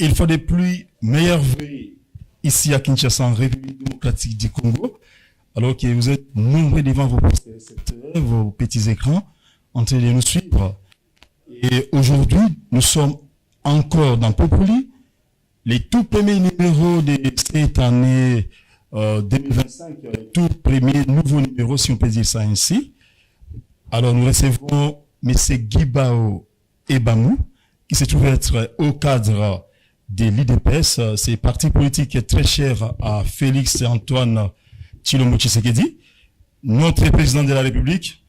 Il faut des pluies meilleures vœux ici à Kinshasa, en République démocratique du Congo, alors que vous êtes nombreux devant vos téléspectateurs, vos petits écrans, en train de nous suivre. Et aujourd'hui, nous sommes encore dans Populi, les tout premiers numéros de cette année 2025, les tout premiers nouveaux numéros, si on peut dire ça ainsi. Alors nous recevons M. Guibao Ebamou, qui se trouve être au cadre de l'IDPS, c'est parti politique très cher à Félix Antoine Tshilombo Tshisekedi, notre président de la République.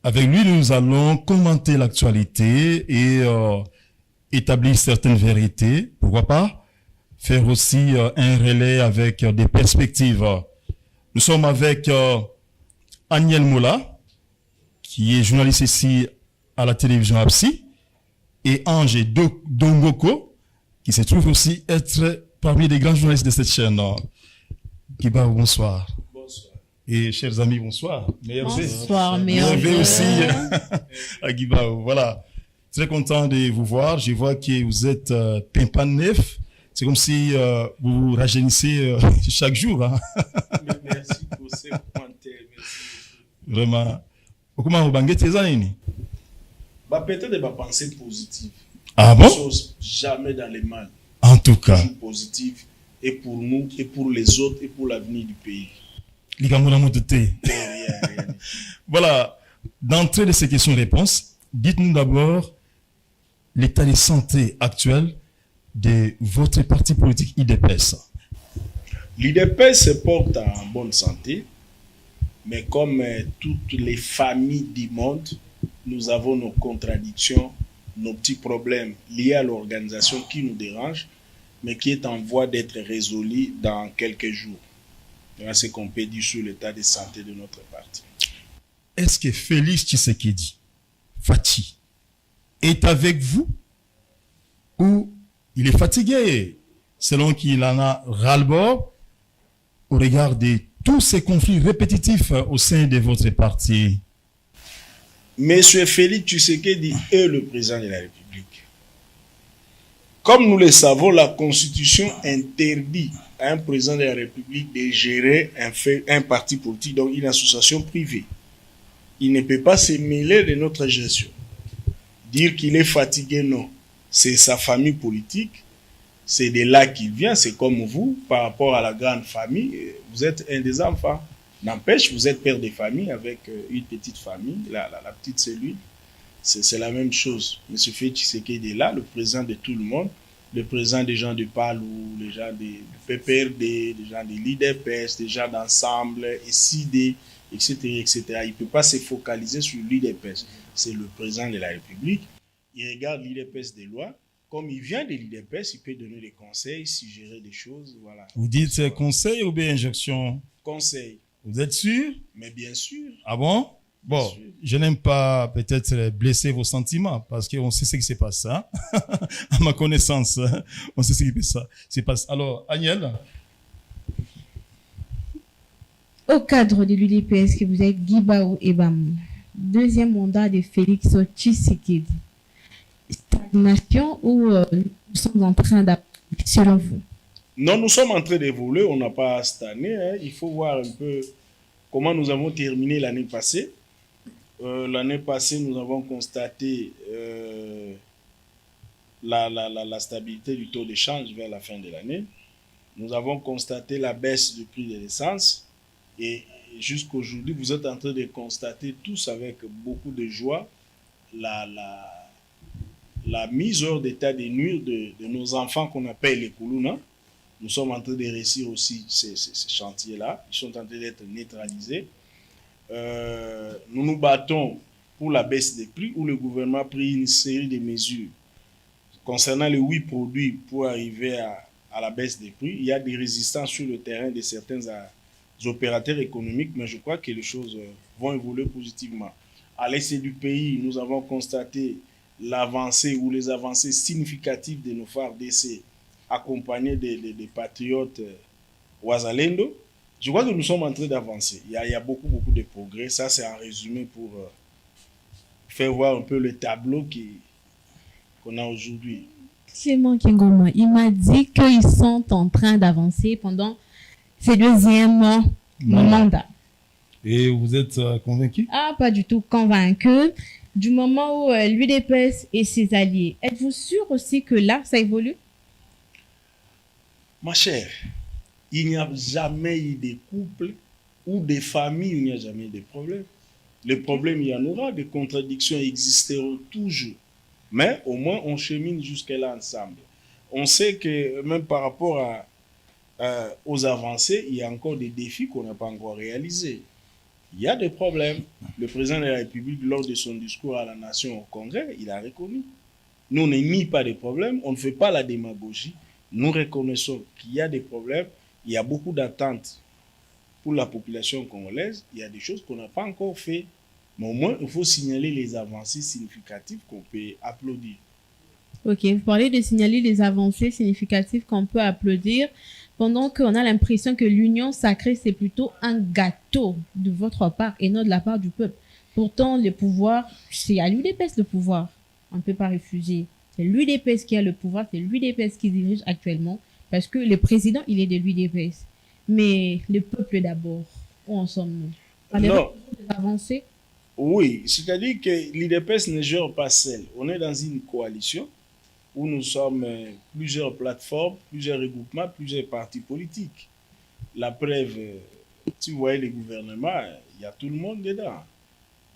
Avec lui, nous allons commenter l'actualité et établir certaines vérités. Pourquoi pas faire aussi un relais avec des perspectives. Nous sommes avec Aniel Mola, qui est journaliste ici à la télévision APSI, et Ange Dongoko, qui se trouve aussi être parmi les grands journalistes de cette chaîne. Guibao, bonsoir. Bonsoir. Et chers amis, bonsoir. Bonsoir, Merveille aussi à Guibao. Voilà. Très content de vous voir. Je vois que vous êtes pimpant neuf. C'est comme si vous rajeunissez chaque jour. Hein. Merci pour ces commentaires. Merci. Vraiment. Comment vous bangez tes années? Peut-être des pensées positives. Ah bon? Chose jamais dans les mal. En tout cas. Toujours positive. Et pour nous, et pour les autres, et pour l'avenir du pays. Voilà. D'entrée de ces questions-réponses, dites-nous d'abord l'état de santé actuel de votre parti politique IDPS. L'IDPS se porte en bonne santé, mais comme toutes les familles du monde, nous avons nos contradictions, nos petits problèmes liés à l'organisation qui nous dérangent, mais qui est en voie d'être résolu dans quelques jours. Voilà ce qu'on peut dire sur l'état de santé de notre parti. Est-ce que Félix Tshisekedi, Fati, est avec vous ou il est fatigué selon qu'il en a ras-le-bord au regard de tous ces conflits répétitifs au sein de votre parti? Monsieur Félix Tshisekedi est le président de la République. Comme nous le savons, la Constitution interdit à un président de la République de gérer un parti politique, donc une association privée. Il ne peut pas se mêler de notre gestion. Dire qu'il est fatigué, non. C'est sa famille politique. C'est de là qu'il vient. C'est comme vous, par rapport à la grande famille. Vous êtes un des enfants. N'empêche, vous êtes père de famille avec une petite famille, la petite cellule. C'est la même chose. M. Félix Tshisekedi est là, le président de tout le monde, le président des gens de Palou, les gens du PPRD, les gens de l'IDPS, les gens d'ensemble, SID, etc., etc. Il ne peut pas se focaliser sur l'IDPS. C'est le président de la République. Il regarde l'IDPS des lois. Comme il vient de l'IDPS, il peut donner des conseils, suggérer des choses. Voilà. Vous dites conseil ou bien injection? Conseil. Vous êtes sûr? Mais bien sûr. Ah bon? Bon, je n'aime pas peut-être blesser vos sentiments parce qu'on sait ce qui se passe. Hein? À ma connaissance, on sait ce qui se passe. Alors, Agnel? Au cadre de l'UDPS, que vous êtes Guibao Ebamou, deuxième mandat de Félix Tshisekedi. Stagnation ou nous sommes en train d'avancer selon vous? Non, nous sommes en train d'évoluer, on n'a pas stagné. Hein. Il faut voir un peu comment nous avons terminé l'année passée. L'année passée, nous avons constaté la stabilité du taux d'échange vers la fin de l'année. Nous avons constaté la baisse du prix de l'essence. Et jusqu'aujourd'hui, vous êtes en train de constater tous avec beaucoup de joie la mise hors d'état de nuire de nos enfants qu'on appelle les Koulouna. Nous sommes en train de réussir aussi ces chantiers-là. Ils sont en train d'être neutralisés. Nous nous battons pour la baisse des prix où le gouvernement a pris une série de mesures concernant les 8 produits pour arriver à la baisse des prix. Il y a des résistances sur le terrain de certains opérateurs économiques, mais je crois que les choses vont évoluer positivement. À l'est du pays, nous avons constaté l'avancée ou les avancées significatives de nos FARDC accompagnés des patriotes Ouazalendo. Je crois que nous sommes en train d'avancer. Il y a beaucoup de progrès. Ça, c'est un résumé pour faire voir un peu le tableau qu'on a aujourd'hui. Clément Kingoma, il m'a dit qu'ils sont en train d'avancer pendant ce deuxième mandat. Et vous êtes convaincu? Ah, pas du tout convaincu. Du moment où l'UDPS et ses alliés, êtes-vous sûr aussi que là, ça évolue? Ma chère, il n'y a jamais eu de couple ou de famille où il n'y a jamais eu de problème. Les problèmes, il y en aura, des contradictions existeront toujours. Mais au moins, on chemine jusqu'à là ensemble. On sait que même par rapport aux avancées, il y a encore des défis qu'on n'a pas encore réalisés. Il y a des problèmes. Le président de la République, lors de son discours à la nation au Congrès, il a reconnu. Nous, on nie pas de problèmes, on ne fait pas la démagogie. Nous reconnaissons qu'il y a des problèmes, il y a beaucoup d'attentes pour la population congolaise, il y a des choses qu'on n'a pas encore fait. Mais au moins, il faut signaler les avancées significatives qu'on peut applaudir. Ok, vous parlez de signaler les avancées significatives qu'on peut applaudir, pendant qu'on a l'impression que l'union sacrée, c'est plutôt un gâteau de votre part et non de la part du peuple. Pourtant, le pouvoir, c'est à l'UDPS le pouvoir. On ne peut pas refuser. C'est l'UDPS qui a le pouvoir, c'est l'UDPS qui dirige actuellement, parce que le président, il est de l'UDPS. Mais le peuple d'abord, où en sommes-nous? Non. Des avancées? Oui, c'est-à-dire que l'UDPS ne gère pas seul. On est dans une coalition où nous sommes plusieurs plateformes, plusieurs regroupements, plusieurs partis politiques. La preuve, si vous voyez les gouvernements, il y a tout le monde dedans.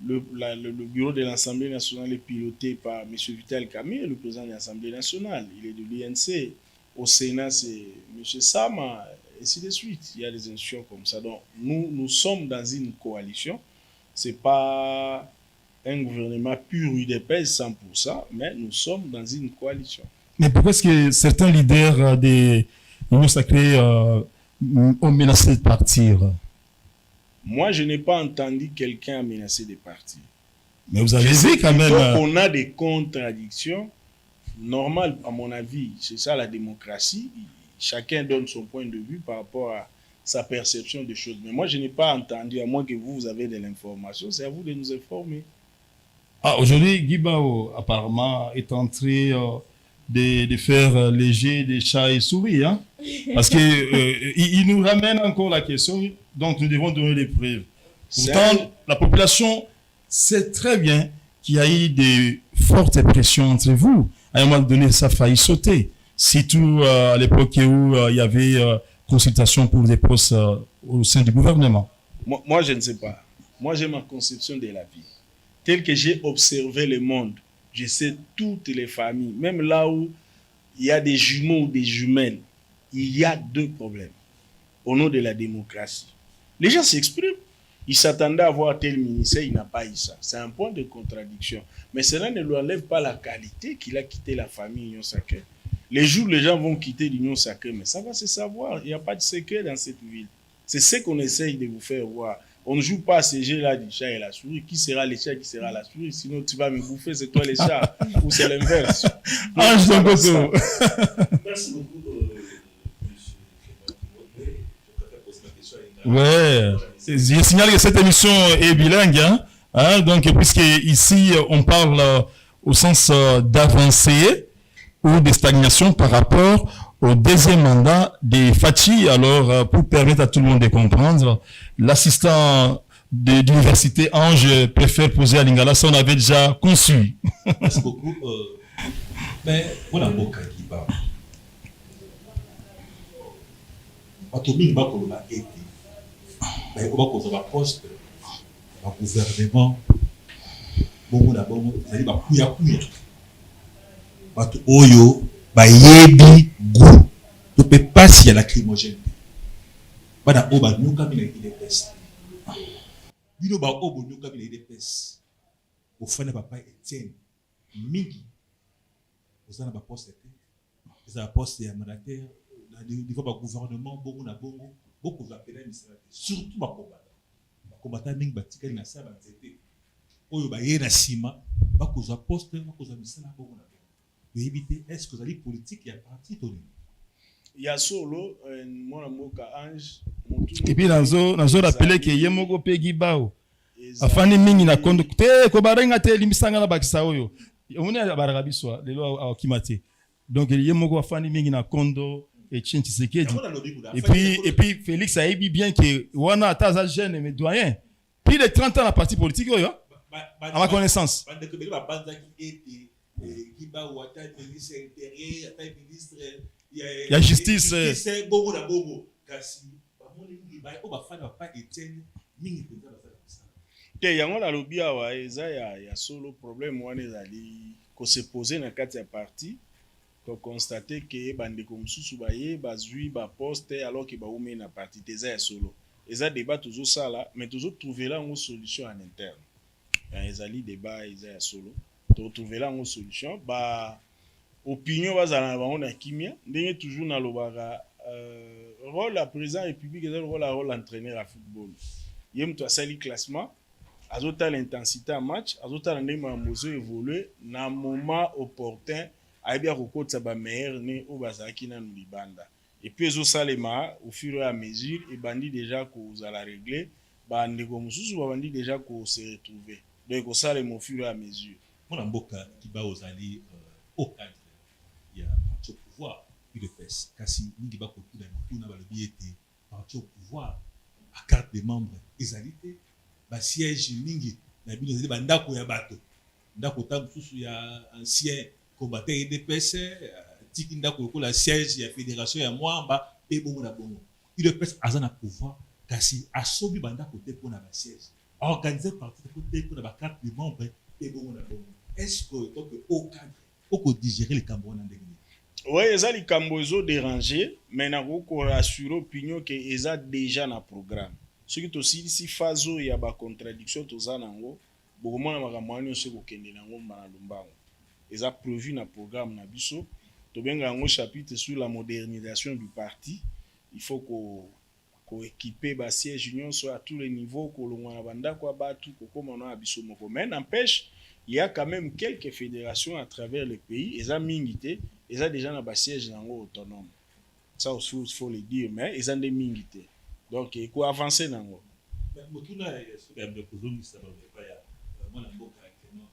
Le bureau de l'Assemblée nationale est piloté par M. Vital Kamerhe, le président de l'Assemblée nationale. Il est de l'INC. Au Sénat, c'est M. Sama, et ainsi de suite. Il y a des institutions comme ça. Donc, nous sommes dans une coalition. Ce n'est pas un gouvernement pur UDPS 100%, mais nous sommes dans une coalition. Mais pourquoi est-ce que certains leaders des Unions sacrées ont menacé de partir? Moi, je n'ai pas entendu quelqu'un menacer de partir. Mais vous avez vu quand même... On a des contradictions normales, à mon avis. C'est ça la démocratie. Chacun donne son point de vue par rapport à sa perception des choses. Mais moi, je n'ai pas entendu, à moins que vous avez de l'information, c'est à vous de nous informer. Ah, aujourd'hui, Guy Bao, apparemment, est en train de faire léger des chats et souris, hein? Parce que il nous ramène encore la question, donc nous devons donner les preuves. Pourtant, la population sait très bien qu'il y a eu des fortes pressions entre vous. À un moment donné, ça a failli sauter. Surtout à l'époque où il y avait consultation pour des postes au sein du gouvernement. Moi, je ne sais pas. Moi, j'ai ma conception de la vie. Tel que j'ai observé le monde, je sais toutes les familles, même là où il y a des jumeaux ou des jumelles, il y a deux problèmes au nom de la démocratie. Les gens s'expriment. Ils s'attendaient à voir tel ministère, il n'a pas eu ça. C'est un point de contradiction. Mais cela ne lui enlève pas la qualité qu'il a quitté la famille Union Sacrée. Les jours où les gens vont quitter l'Union Sacrée, mais ça va se savoir. Il n'y a pas de secret dans cette ville. C'est ce qu'on essaye de vous faire voir. On ne joue pas à ces jeux-là du chat et la souris. Qui sera le chat, qui sera la souris? Sinon, tu vas me bouffer, c'est toi le chat. Ou c'est l'inverse. Ah, je t'en beaucoup. Merci beaucoup, Ouais, je signale que cette émission est bilingue, hein, donc puisque ici on parle au sens d'avancée ou de stagnation par rapport au deuxième mandat des Fachi. Alors pour permettre à tout le monde de comprendre, l'assistant de l'université Ange préfère poser à Lingala, ça on avait déjà conçu. Merci beaucoup. Mais voilà, Boka qui parle. Atomique va qu'on a été. Mais on va qu'on a poste, un gouvernement, bon d'abord, c'est-à-dire bah couya. Bato oyo ba yebi goût. Tu peux pas si à la lacrymogène. Bana oba nyuka mina ile peste. Bino ba obo nyuka mina ile peste. Au fana papa Etienne mingi. Vous avez un poste, vous avez un poste de mandataire, niveau du gouvernement, beaucoup na bongo, beaucoup d'appelés surtout ma combattant mingi batika na sa banzete. Oyo ba yena sima, ba koza poste, ba koza misala bongo na. Éviter, est-ce que vous avez politique il y a parti Tony? Il y a solo mon amour Ange. Et puis nazo rappelé que yemoko pe Gibao. Afani mingi na kondo te ko barenga te limisanga na bakisa oyo. Omune barabiswa lelo akimate. Donc il y a moko afani mingi na Kondo et Etienne Tshisekedi. Yango na lobi kuna. Et puis Félix a dit bien que wana ataza jeune mais doyen. Plus de 30 ans la partie politique yo. À ma connaissance. Bande que ba banda qui était qui ba wata ministre intérieur, ata ministre Il y a justice. C'est bobo na bobo. Kasi ba moni mingi ba o ba fana pas Etienne mingi penza ba ça. Te yango na lobi awa eza ya solo problème wana ezali ko se poser na kati ya parti ko constater que bandeko mususu baye bazwi ba poste alors que ba umi na parti te eza ya solo. Eza débat toujours ça là mais toujours trouver là une solution en interne. Ezali débat eza ya solo. To trouver là une solution ba opinion bazala na bango na kimia ndenge toujours na lobaka rôle la président république eza le rôle entraîneur à football. Yem to asali classement azota l'intensité à match azota la ndenge mamozo évoluer na moment opportun aibia kokotsa ba meilleur ne o bazaki na libanda et puis ezo salema au fur et à mesure et bandi déjà ko zala régler ba ndeko mususu ba bandi déjà ko se retrouver donc au salema au fur et à mesure Mona mboka kiba ozali au cadre il y a parti au pouvoir puis le PES kasi mingi ba ko tuna ba lobi ete parti au pouvoir à carte des membres ezalité ba siège mingi na bino zeli ba ndako ya bato ndako ta mususu ya ancien combattant EDPS tiki ndako ko la siège ya fédération ya mwamba pe bongo na bongo il PES azana pouvoir kasi asobi ba ndako te pona ba siège organiser parti ko te pona ba carte des membres pe bongo na bongo est-ce que donc au cadre au digérer les Camerounais ndenge oui, eza likambo ezo déranger mais na ko rassurer opinion que eza déjà na programme ce qui aussi si fazo ya ba contradiction toza nango bokomona makambo wana nyonso ekokende nango mbala lombango eza prévu na programme na biso tobenga yango chapitre sur la modernisation du parti il faut ko équiper ba siège nyonso à tous les niveaux kolongwa na bandako ya batu kokoma na biso moko mais n'empêche il y a quand même quelques fédérations à travers le pays eza mingi te eza déjà na ba siège nango autonome ça aussi il faut le dire mais eza nde mingi te donc il faut avancer nango motuna ce que de kozongisa ba pas ya mwana mboka actuellement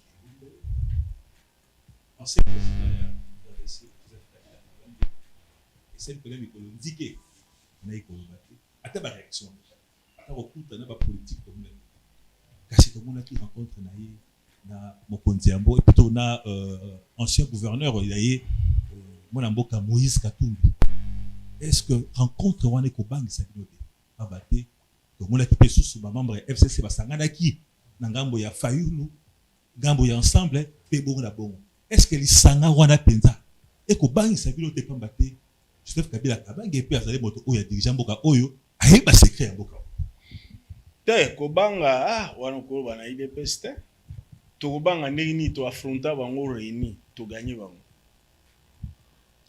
en ce c'est le problème économique na économique ata ba réaction ata okuta na ba politique comme là kasi to mona ki rencontre na ye na mokonzi yambo et plutôt na ancien gouverneur yaye mwana mboka Moïse Katumbi est-ce que rencontre wana ko bangisa bino abate donc on a qui sous ba membre FCC basangana ki na ngambo ya Fayulu ngambo ya ensemble pe bongo na bongo est-ce que lisanga wana penza e ko bangisa bino te pambate Joseph Kabila kabange pe azali moto oyo dirigeant mboka oyo ayeba secret ya mboka te ko banga wana ko bana IDPS te to ko banga ndeni to affronta bango réuni to gagner bango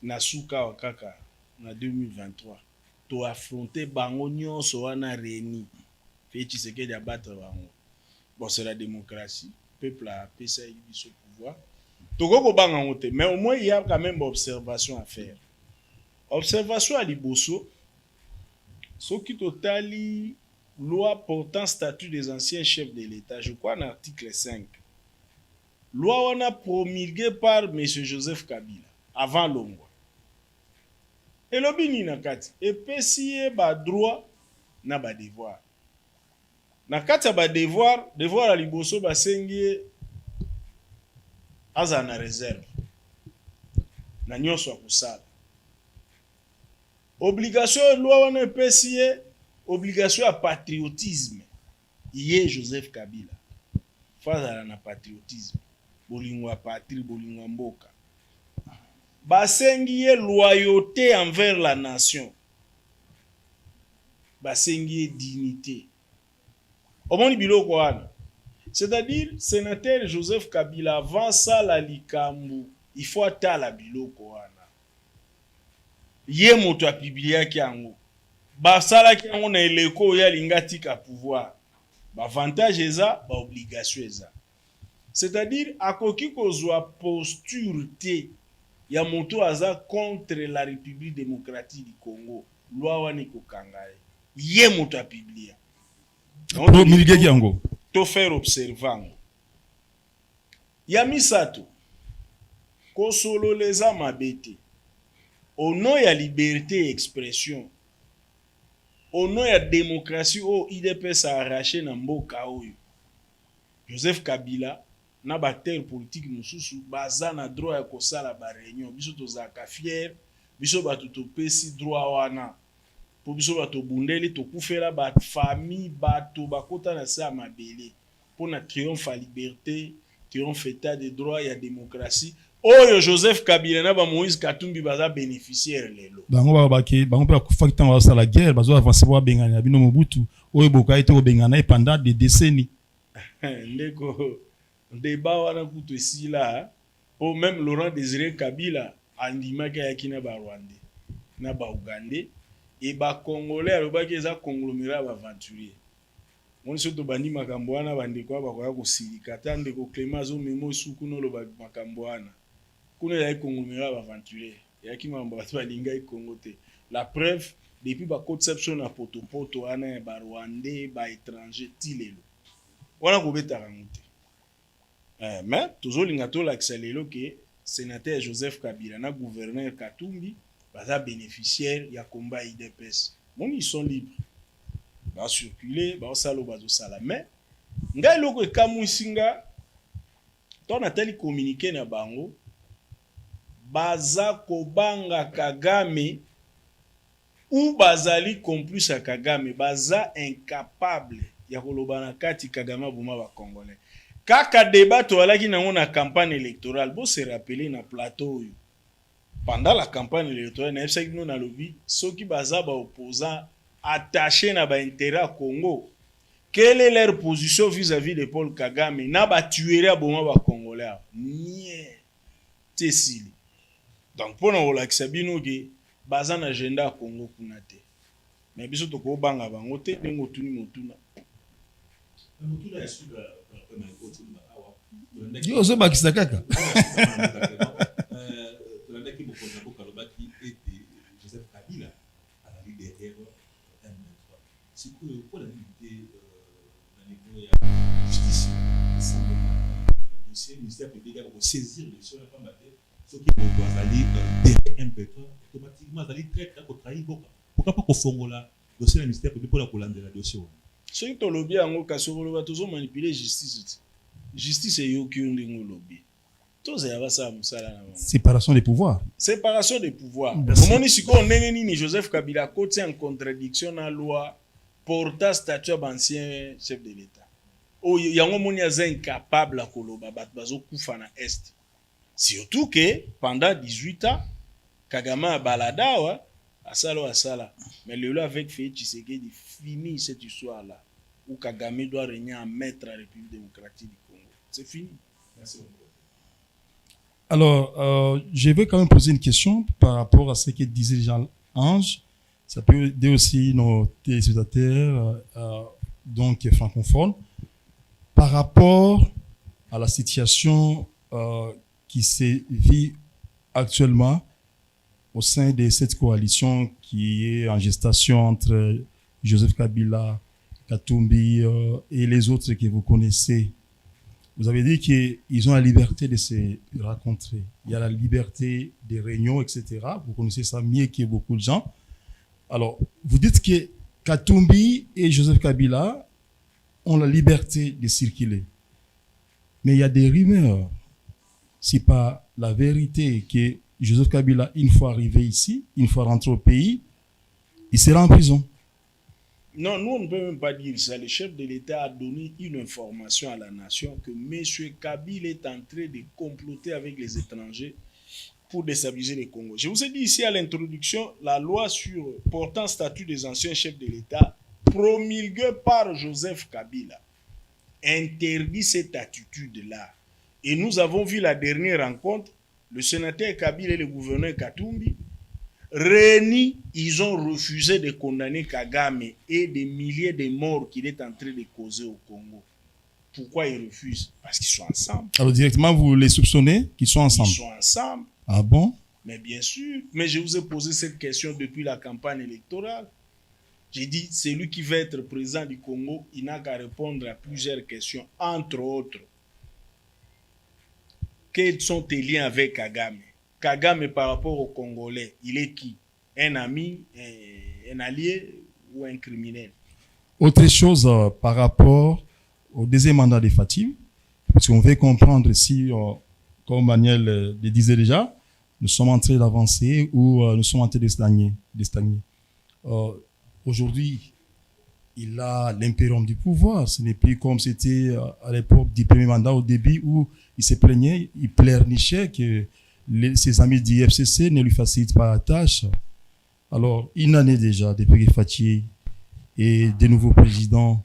na suka wakaka na 2023 to affronter bango nyonso wana réuni fait Tshisekedi abattre bango bon c'est la démocratie peuple a pesa biso pouvoir to ko banga ngote mais au moins il y a quand même observation à faire observation à liboso soki totali loi portant statut des anciens chefs de l'État je crois en article 5 loi wana promulguée par M. Joseph Kabila avant Longwa elobi nini na kati epesi ye ba droit na ba devoir na kati ya ba devoir ya liboso basengi aza na réserve na nyonso akosala obligation loi wana epesi ye obligation ya patriotisme ye Joseph Kabila fazala na patriotisme bolingo ya patrie bolingo ya mboka basengi ye loyauté envers la nation basengi ye dignité omoni biloko wana c'est-à-dire sénateur Joseph Kabila avant ça la likambo il faut atala biloko wana ye moto apibiliaki yango basalaki yango na eleko ya lingatika pouvoir bavantage eza baobligation eza c'est-à-dire akoki kozwa posture te ya moto aza contre la République démocratique du Congo loi wana kokanga ye moto apiblia promulguer yango to faire observant ya misato kosolo leza mabete au nom ya liberté expression au nom ya démocratie o IDPS a arraché na mboka oyo Joseph Kabila na bater politique mosusu baza na droit ya kosala ba réunion biso tozaka fier biso bato topesi droit wana po biso bato bundeli tokufela ba famille bato bakota na sa mabele pour na triomphe à liberté triomphe état de droit ya démocratie oyo Joseph Kabila na ba Moïse Katumbi baza bénéficiaire lelo bango babaki bango pe kufa kitanga basa la guerre bazo avancer ba bengana bino Mobutu oyo boka ite obengana pendant des décennies ndeko débat wana kutu esila o même Laurent Désiré Kabila andimaki yaki na ba Rwandais na ba Ougandais et ba Congolais alobaki eza conglomérat ba aventurier moni soto bandi makambo wana bandeko bakoya kosilika ta ndeko Clément azomema suku noloba makambo wana kuna ya conglomérat ba aventurier yaki mambo bato balinga Congo te la preuve depuis ba conception na potopoto wana ba Rwandais ba étranger tilelo wana kobetaka ngote mais tozolinga tolakisa lelo ke sénateur Joseph Kabila na gouverneur Katumbi baza bénéficiaire ya combat IDPS bon ils sont libres ba circuler ba osalo bazo sala mais ngai loko ekamusinga to na teli communiquer na bango baza kobanga Kagame ou bazali complice à Kagame baza incapable ya koloba na kati Kagame boma ba Congolais kaka débat toalaki nango na campagne électorale bo se rappeler na plateau oyo pendant la campagne électorale na FCI no na lobby soki baza ba opposant attaché na ba intérêt à Congo quelle est leur position vis-à-vis de Paul Kagame na ba tuerie boma ba Congolais nie tesili donc pour na olakisa bino ke baza na agenda ya Congo kuna te mais biso to ko banga bango te dengo tuni motuna yo zo bakisa kaka Joseph Kabila a derrière c'est que pour la unité dans niveau ya justice dossier ministère public a saisir les choses pas mater ce qui doit aller derrière un peu automatiquement aller très à trahir boka pourquoi pas ko fongola dossier ministère public pour la colande la dossier soki tolobi yango kasi koloba tozomanipuler justice justice eyoki yo ndenge olobi tozala basala mosala na bango séparation des pouvoirs séparation des pouvoirs omoni sikoyo ndenge nini Joseph Kabila akoti en contradiction na loi porta statut ya bancien chef de l'état oyo yango moni aza incapable akoloba bato bazokufa na este surtout que pendant 18 ans Kagame abalada awa asala mais lelo avec Félix Tshisekedi fini cette histoire là où Kagame doit régner en maître à la République démocratique du Congo c'est fini. Merci beaucoup. Alors je vais quand même poser une question par rapport à ce que disait Jean-Ange. Ça peut aider aussi nos téléspectateurs donc francophones par rapport à la situation qui se vit actuellement au sein de cette coalition qui est en gestation entre Joseph Kabila, Katumbi et les autres que vous connaissez. Vous avez dit qu'ils ont la liberté de se rencontrer. Il y a la liberté des réunions, etc. Vous connaissez ça mieux que beaucoup de gens. Alors, vous dites que Katumbi et Joseph Kabila ont la liberté de circuler. Mais il y a des rumeurs. C'est pas la vérité que Joseph Kabila, une fois arrivé ici, une fois rentré au pays, il sera en prison. Non, nous on ne peut même pas dire ça. Le chef de l'État a donné une information à la nation que M. Kabila est en train de comploter avec les étrangers pour déstabiliser le Congo. Je vous ai dit ici à l'introduction, la loi sur portant statut des anciens chefs de l'État promulguée par Joseph Kabila interdit cette attitude-là. Et nous avons vu la dernière rencontre, le sénateur Kabila et le gouverneur Katumbi réunis, ils ont refusé de condamner Kagame et des milliers de morts qu'il est en train de causer au Congo. Pourquoi ils refusent? Parce qu'ils sont ensemble. Alors directement, vous les soupçonnez qu'ils sont ensemble? Ils sont ensemble. Ah bon? Mais bien sûr. Mais je vous ai posé cette question depuis la campagne électorale. J'ai dit, celui qui veut être président du Congo, il n'a qu'à répondre à plusieurs questions, entre autres. quels sont tes liens avec Kagame? Kagame par rapport aux Congolais, il est qui? Un ami, un allié ou un criminel? Autre chose par rapport au deuxième mandat de Fatim, parce qu'on veut comprendre si, comme Manuel le disait déjà, nous sommes en train d'avancer ou nous sommes en train de stagner. Aujourd'hui, il a l'impérium du pouvoir. Ce n'est plus comme c'était à l'époque du premier mandat, au début où il se plaignait, il pleurnichait que ses amis du FCC ne lui facilitent pas la tâche. Alors, une année déjà, depuis que Fatih et des nouveaux présidents,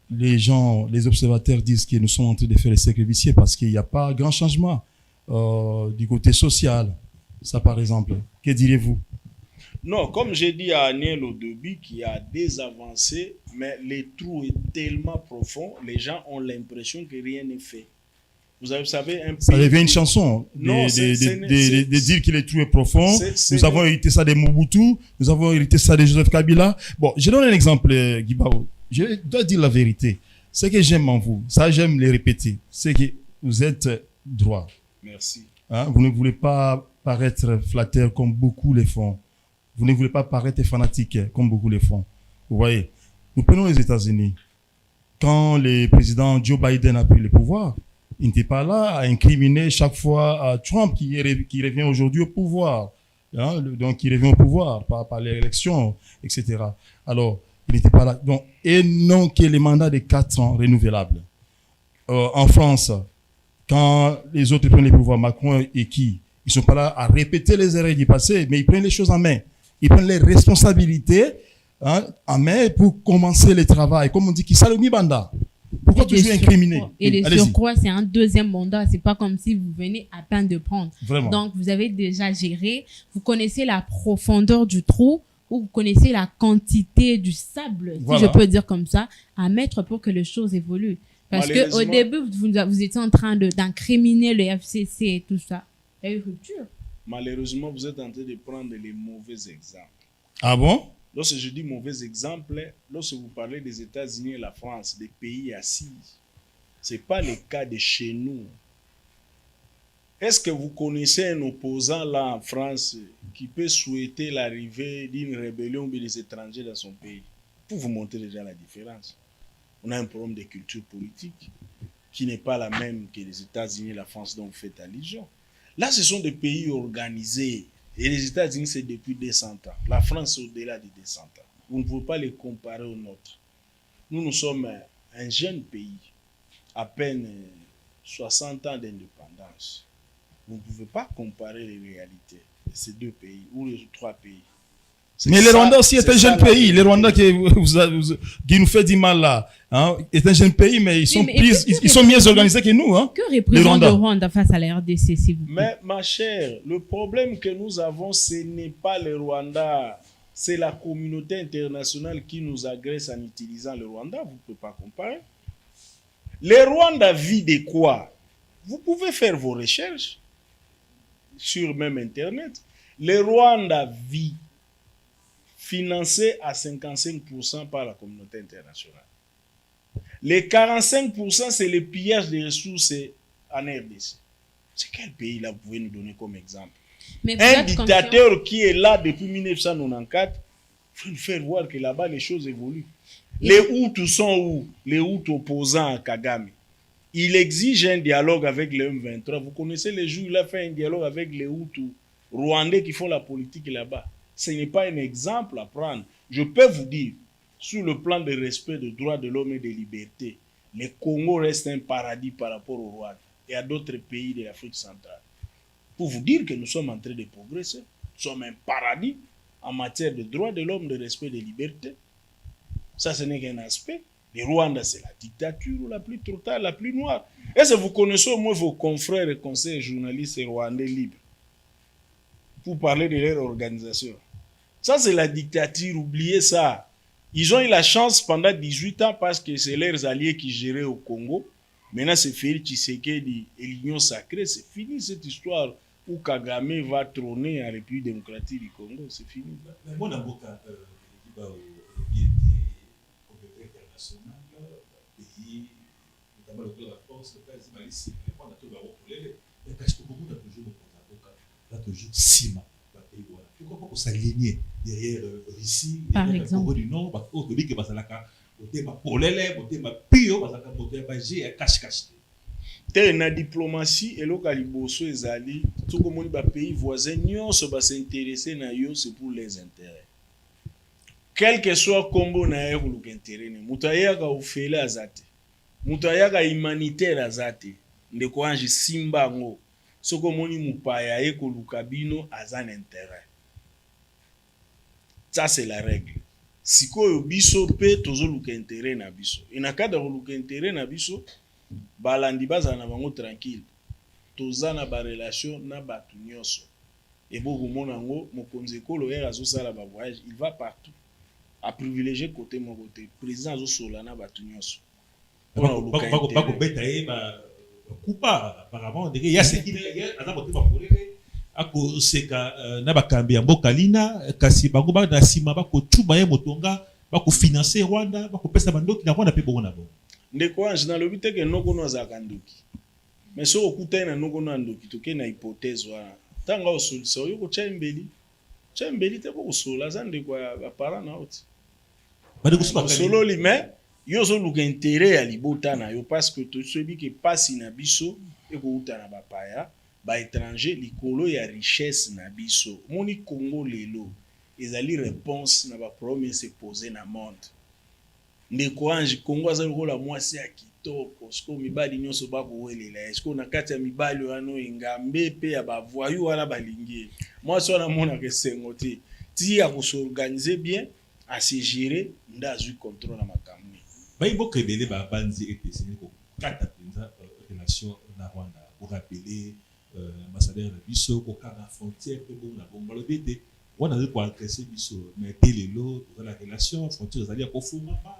les gens, les observateurs disent que nous sommes en train de faire les cercles vicieux parce qu'il n'y a pas grand changement du côté social. Ça, par exemple. Que diriez-vous? Non, comme j'ai dit à Aniel au début, qu'il y a des avancées, mais le trou est tellement profond, les gens ont l'impression que rien n'est fait. Vous savez, un pays... Ça devient une chanson, non, de dire que le trou est profond. Nous avons hérité ça de Mobutu, nous avons hérité ça de Joseph Kabila. Bon, je donne un exemple, Guibao. Je dois dire la vérité. Ce que j'aime en vous, ça j'aime le répéter, c'est que vous êtes droit. Merci. Hein? Vous ne voulez pas paraître flatteur comme beaucoup le font. Vous ne voulez pas paraître fanatique comme beaucoup le font. Vous voyez, nous prenons les États-Unis. Quand le président Joe Biden a pris le pouvoir, il n'était pas là à incriminer chaque fois à Trump qui revient aujourd'hui au pouvoir. Hein? Donc, il revient au pouvoir par l'élection, etc. Alors, il n'était pas là. Donc, et non que les mandats de 4 ans renouvelables. En France, quand les autres prennent le pouvoir, Macron et qui, ils ne sont pas là à répéter les erreurs du passé, mais ils prennent les choses en main. Ils prennent les responsabilités en main pour commencer le travail. Comme on dit, qui salumi banda. Pourquoi toujours incriminer? Et les surcroît, c'est un deuxième mandat. C'est pas comme si vous venez à peine de prendre. Vraiment. Donc, vous avez déjà géré. Vous connaissez la profondeur du trou ou vous connaissez la quantité du sable, si je peux dire comme ça, à mettre pour que les choses évoluent. Parce que au début, vous étiez en train d'incriminer le FCC et tout ça. Il y a eu rupture. Malheureusement, vous êtes en train de prendre les mauvais exemples. Ah bon? Lorsque je dis mauvais exemple, lorsque vous parlez des États-Unis et la France, des pays assis, ce n'est pas le cas de chez nous. Est-ce que vous connaissez un opposant là en France qui peut souhaiter l'arrivée d'une rébellion ou des étrangers dans son pays? Pour vous montrer déjà la différence. On a un problème de culture politique qui n'est pas la même que les États-Unis et la France dont vous faites allusion. Là, ce sont des pays organisés. Et les États-Unis, c'est depuis 200 ans. La France, c'est au-delà de 200 ans. Vous ne pouvez pas les comparer aux nôtres. Nous sommes un jeune pays, à peine 60 ans d'indépendance. Vous ne pouvez pas comparer les réalités de ces deux pays ou les 3 pays. Mais le Rwanda aussi est un jeune pays. Le Rwanda qui nous fait du mal là est un jeune pays, mais ils sont mieux organisés que nous. Hein, que représente le Rwanda face à la RDC, s'il vous plaît? Mais ma chère, le problème que nous avons, ce n'est pas le Rwanda. C'est la communauté internationale qui nous agresse en utilisant le Rwanda. Vous ne pouvez pas comparer. Le Rwanda vit de quoi? Vous pouvez faire vos recherches sur même Internet. Le Rwanda vit financé à 55% par la communauté internationale. Les 45%, c'est le pillage des ressources en RDC. C'est quel pays là vous pouvez nous donner comme exemple? Un dictateur qui est là depuis 1994, il faut nous faire voir que là-bas les choses évoluent. Les Hutus sont où? Les Hutus opposants à Kagame. Il exige un dialogue avec les M23. Vous connaissez les jours où il a fait un dialogue avec les Hutus rwandais qui font la politique là-bas. Ce n'est pas un exemple à prendre. Je peux vous dire, sur le plan de respect des droits de l'homme et des libertés, le Congo reste un paradis par rapport au Rwanda et à d'autres pays de l'Afrique centrale. Pour vous dire que nous sommes en train de progresser, nous sommes un paradis en matière de droits de l'homme, de respect des libertés. Ça, ce n'est qu'un aspect. Le Rwanda, c'est la dictature la plus totale, la plus noire. Est-ce que vous connaissez au moins vos confrères et conseillers journalistes rwandais libres pour parler de leur organisation? Ça, c'est la dictature, oubliez ça. Ils ont eu la chance pendant 18 ans parce que c'est leurs alliés qui géraient au Congo. Maintenant, c'est Félix Tshisekedi et l'Union sacrée. C'est fini cette histoire où Kagame va trôner en République démocratique du Congo. C'est fini. Mais moi, dans mon cas, pays, notamment le de la France, le cas des Malices, on a tout le problème. s'aligner derrière Russie, Par derrière exemple. Corée du Nord, parce que au début que basalaka côté ba polele, côté ba pio, basalaka côté ba G cache. Te na diplomatie eloka liboso ezali tokomoni ba pays voisins nyonso ba s'intéresser na yo c'est pour les intérêts. Quel que soit combo na ye kuluka intérêt ne mutu ayaka ofele azate mutu ayaka humanitaire azate ndeko ange simba ngo soko moni mupaya ye koluka bino aza na intérêt. Ça c'est la règle. Sikoyo biso pe tozoluka intérêt na biso et na cadre koluka intérêt na biso balandi bazala na bango tranquille toza na ba relation na batu nyonso et bokomona ngo mokonzi ekolo ye azosala ba voyage il va partout a privilégier côté mon côté président azosola na batu nyonso Bako beta ye ba coupa apparemment de ya ce qui est à côté ba polele ako seka na bakambi ya mboka lina kasi bango ba na sima bako tuba ye motonga bako financer Rwanda bako pesa bandoki na Rwanda pe bongo na bongo ndeko ange nalobi te ke nokono azalaka ndoki mais soki okutani na nokono ya ndoki toke na hypothèse wana ntango aosolisa oyo kotya embeli te bokosola aza ndeko ya bapara na yo ti osololi mais yo ozoluka intérêt ya libota na yo parce que toyebi ke pasi na biso ekouta na bapaya baétranger likolo ya richesse na biso omoni Congo lelo ezali réponse na baproblème se pose na monde ndeko ange Congo aza lokola mwasi ya kitoko siko mibali nyonso bakowelela esiko na kati ya mibali wana engambe pe ya bavoyu wana balingi mwasi wana amonaka esengo te ti akosorganize bien ase gérer nde azwi contrôle na makambo bayimboka ebele babanzi eteseni kokata mpenza relation na Rwanda korapele ambassadeur na biso kokanga frontière mpe bongo na bongo balobi ete wana azali koagrese biso mais te lelo toza na relation frontière ezali ya kofungama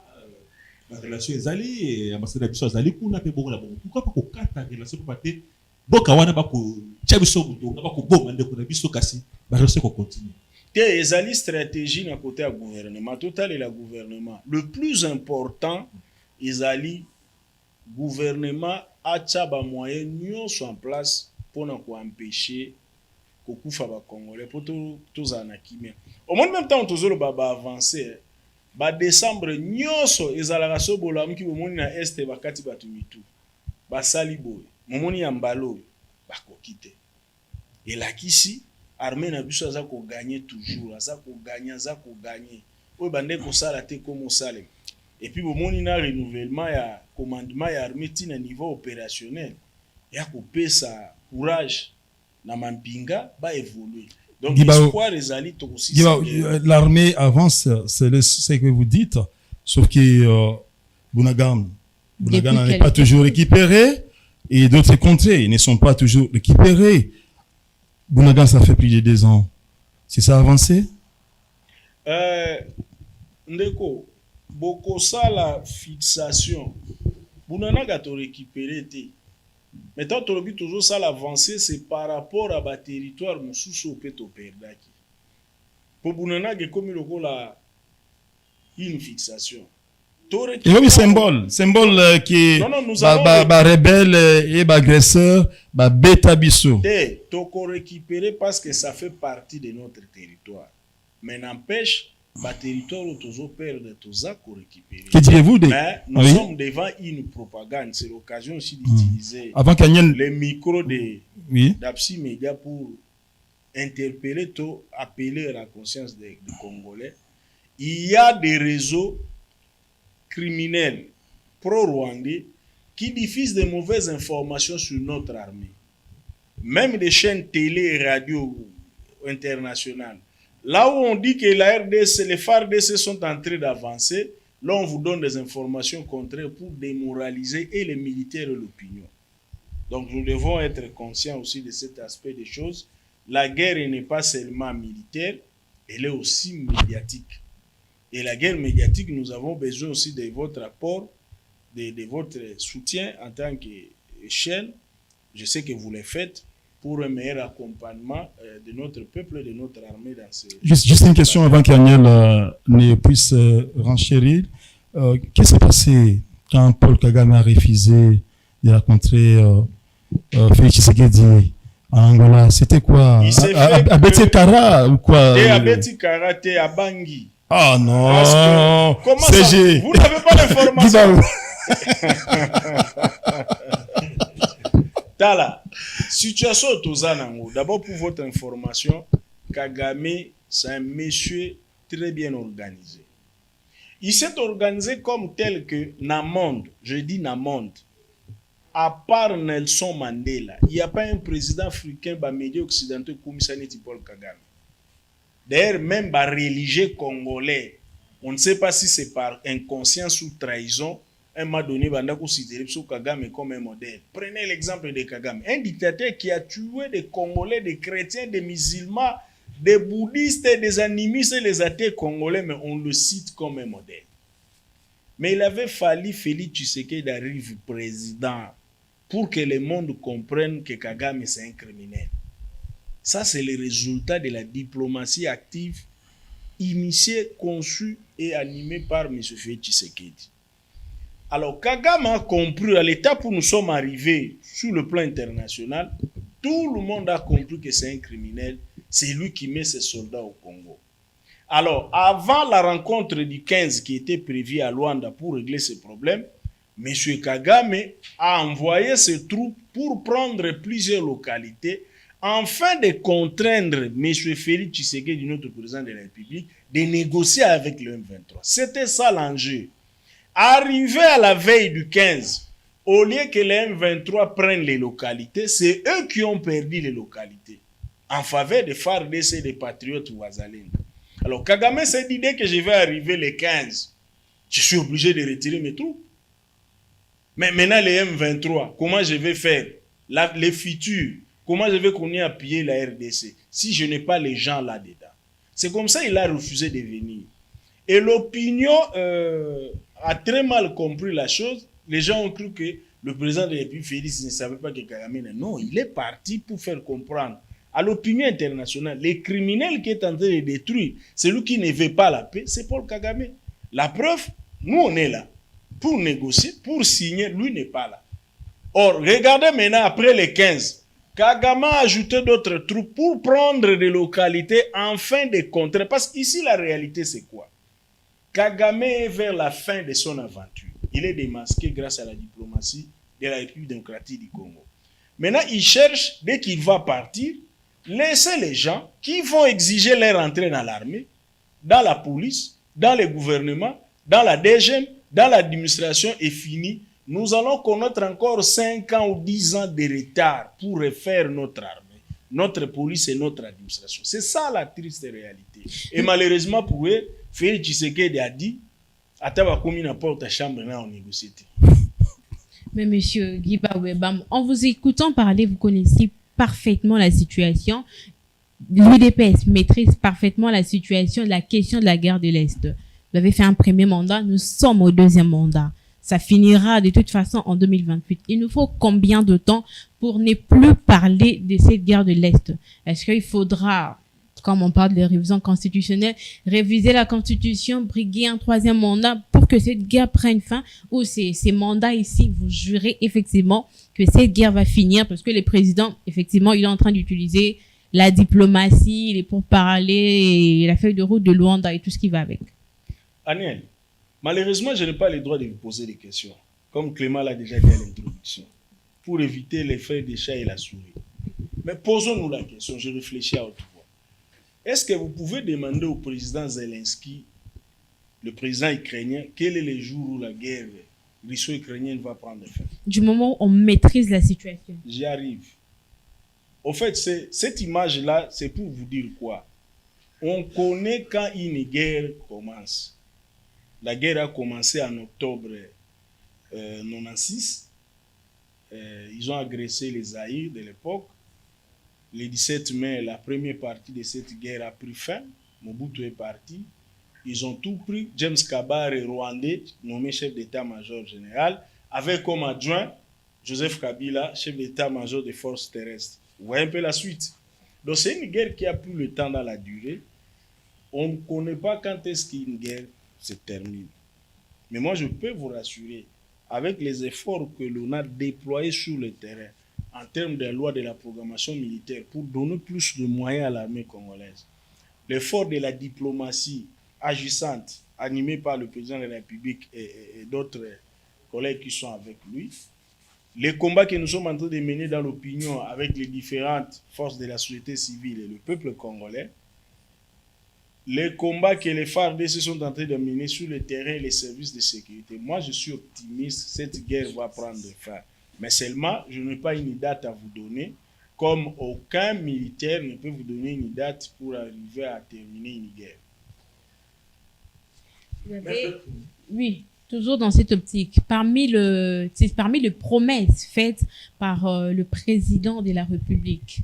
relation ezali ambassadeur na biso azali kuna mpe bongo na bongo pourquoi pas kokata relation mpo bate boka wana bakotya biso motonga bakoboma ndeko na biso kasi barelation kocontinue te ezali stratégie na côté ya gouvernement totalela gouvernement le plus important ezali gouvernement atya bamoyen nyonso en place mpona koempêche kokufa bacongolais mpo tozala na kimia omoni même temps tozoloba baavance badécembre nyonso ezalaka so bolamuki bomoni na este bakati bato mitu basali boye momoni ya mbala oyo bakoki te elakisi armée na biso aza koganye toujours aza koganye oyo bande kosala te komo osalema et puis bomoni na renouvellement ya commandement ya armée ntina niveau opérationnel ya kopesa courage na mampinga baévoluer donc l'espoir ezali tokosisa l'armée avance c'est ce que vous dites sauf que Bunagana n'est pas toujours récupéré et d'autres contrées ne sont pas toujours récupérées. Bunagana, ça fait plus de 2 ans. C'est ça avancé? Ndeko, bokosala fixation. Bunagana to récupéré te. Mais tant que le toujours ça l'avancée, c'est par rapport à ba territoire mosusu peto perdaki. Pour Bunagana comme le la une fixation. Et oui, symbole qui ba rebelle et ba agresseur, ba beta biso. Toko récupérer parce que ça fait partie de notre territoire. Mais n'empêche, ba territoire où toujours perdre, toujours récupérer. Que direz-vous de? Mais nous sommes devant une propagande. C'est l'occasion aussi d'utiliser les micros d'Absi Média pour interpeller, appeler à la conscience des Congolais. Il y a des réseaux criminels pro-rwandais qui diffusent de mauvaises informations sur notre armée. Même des chaînes télé et radio internationales. Là où on dit que la RDC, les FARDC sont en train d'avancer, là on vous donne des informations contraires pour démoraliser et les militaires et l'opinion. Donc nous devons être conscients aussi de cet aspect des choses. La guerre n'est pas seulement militaire, elle est aussi médiatique. Et la guerre médiatique, nous avons besoin aussi de votre apport, de votre soutien en tant que chaîne. Je sais que vous le faites pour un meilleur accompagnement de notre peuple et de notre armée dans ce... Juste une question avant qu'Aniel ne puisse renchérir. Qu'est-ce qui s'est passé quand Paul Kagame a refusé de rencontrer Félix Tshisekedi En Angola, c'était quoi? Il s'est fait À Betekara ou quoi? T'es à Beti Karate, à Bangui. Ah Parce non, que, comment ça? CG. Vous n'avez pas l'information. Tala, situation au Tozanango. D'abord, pour votre information, Kagame, c'est un monsieur très bien organisé. Il s'est organisé comme tel que Namonde, je dis Namonde, à part Nelson Mandela, il n'y a pas un président africain, médias occidentaux comme Saneti Paul Kagame. D'ailleurs, même les religieux congolais, on ne sait pas si c'est par inconscience ou trahison, un moment donné, Banda considéré Kagame comme un modèle. Prenez l'exemple de Kagame, un dictateur qui a tué des Congolais, des chrétiens, des musulmans, des bouddhistes, des animistes et les athées congolais, mais on le cite comme un modèle. Mais il avait fallu Félix Tshisekedi d'arriver président pour que le monde comprenne que Kagame c'est un criminel. Ça, c'est le résultat de la diplomatie active initiée, conçue et animée par M. Félix Tshisekedi. Alors, Kagame a compris à l'étape où nous sommes arrivés sur le plan international, tout le monde a compris que c'est un criminel, c'est lui qui met ses soldats au Congo. Alors, avant la rencontre du 15 qui était prévue à Luanda pour régler ces problèmes, M. Kagame a envoyé ses troupes pour prendre plusieurs localités afin de contraindre M. Félix Tshisekedi, notre président de la République, de négocier avec le M23. C'était ça l'enjeu. Arrivé à la veille du 15, au lieu que les M23 prennent les localités, c'est eux qui ont perdu les localités en faveur des FARDC et des patriotes Ouazalendo. Alors Kagame s'est dit, dès que je vais arriver le 15, je suis obligé de retirer mes troupes. Mais maintenant les M23, comment je vais faire? Les futurs, comment je vais continuer à piller la RDC si je n'ai pas les gens là-dedans? C'est comme ça qu'il a refusé de venir. Et l'opinion a très mal compris la chose. Les gens ont cru que le président de la République Félix ne savait pas que Kagame... Non, il est parti pour faire comprendre à l'opinion internationale, les criminels qui est en train de détruire, celui qui ne veut pas la paix, c'est Paul Kagame. La preuve, nous on est là pour négocier, pour signer, lui n'est pas là. Or, regardez maintenant, après les 15, Kagame a ajouté d'autres troupes pour prendre des localités afin de contrer. Parce qu'ici, la réalité, c'est quoi? Kagame est vers la fin de son aventure. Il est démasqué grâce à la diplomatie de la République démocratique du Congo. Maintenant, il cherche, dès qu'il va partir, laisser les gens qui vont exiger leur entrée dans l'armée, dans la police, dans le gouvernement, dans la DGM, dans l'administration est fini. Nous allons connaître encore 5 ans ou 10 ans de retard pour refaire notre armée, notre police et notre administration. C'est ça la triste réalité. Et malheureusement pour eux, Félix Tshisekedi a dit, porte chambre là on négocie. Mais monsieur Guy Bawebam, en vous écoutant parler, vous connaissez parfaitement la situation. L'UDPS maîtrise parfaitement la situation de la question de la guerre de l'Est. Vous avez fait un premier mandat, nous sommes au deuxième mandat. Ça finira de toute façon en 2028. Il nous faut combien de temps pour ne plus parler de cette guerre de l'Est? Est-ce qu'il faudra, comme on parle de révision constitutionnelle, réviser la constitution, briguer un troisième mandat pour que cette guerre prenne fin? Ou ces mandats ici, vous jurez effectivement que cette guerre va finir parce que les présidents, effectivement, il est en train d'utiliser la diplomatie, les pourparlers, la feuille de route de Luanda et tout ce qui va avec. Aniel, malheureusement, je n'ai pas le droit de vous poser des questions, comme Clément l'a déjà dit à l'introduction, pour éviter l'effet des chats et la souris. Mais posons-nous la question, je réfléchis à haute voix. Est-ce que vous pouvez demander au président Zelensky, le président ukrainien, quel est le jour où la guerre russo-ukrainienne va prendre fin? Du moment où on maîtrise la situation. J'y arrive. Au fait, cette image-là, c'est pour vous dire quoi? On connaît quand une guerre commence. La guerre a commencé en octobre 96. Ils ont agressé les Zaïre de l'époque. Le 17 mai, la première partie de cette guerre a pris fin. Mobutu est parti. Ils ont tout pris. James Kabare, rwandais, nommé chef d'état-major général, avec comme adjoint Joseph Kabila, chef d'état-major des forces terrestres. Vous voyez un peu la suite. Donc c'est une guerre qui a pris le temps dans la durée. On ne connaît pas quand est-ce qu'une guerre se termine. Mais moi, je peux vous rassurer, avec les efforts que l'on a déployés sur le terrain, en termes de loi de la programmation militaire pour donner plus de moyens à l'armée congolaise. L'effort de la diplomatie agissante, animée par le président de la République et d'autres collègues qui sont avec lui. Les combats que nous sommes en train de mener dans l'opinion avec les différentes forces de la société civile et le peuple congolais. Les combats que les FARDC sont en train de mener sur le terrain et les services de sécurité. Moi, je suis optimiste, cette guerre va prendre fin. Mais seulement, je n'ai pas une date à vous donner, comme aucun militaire ne peut vous donner une date pour arriver à terminer une guerre. Oui, toujours dans cette optique. Parmi les promesses faites par le président de la République,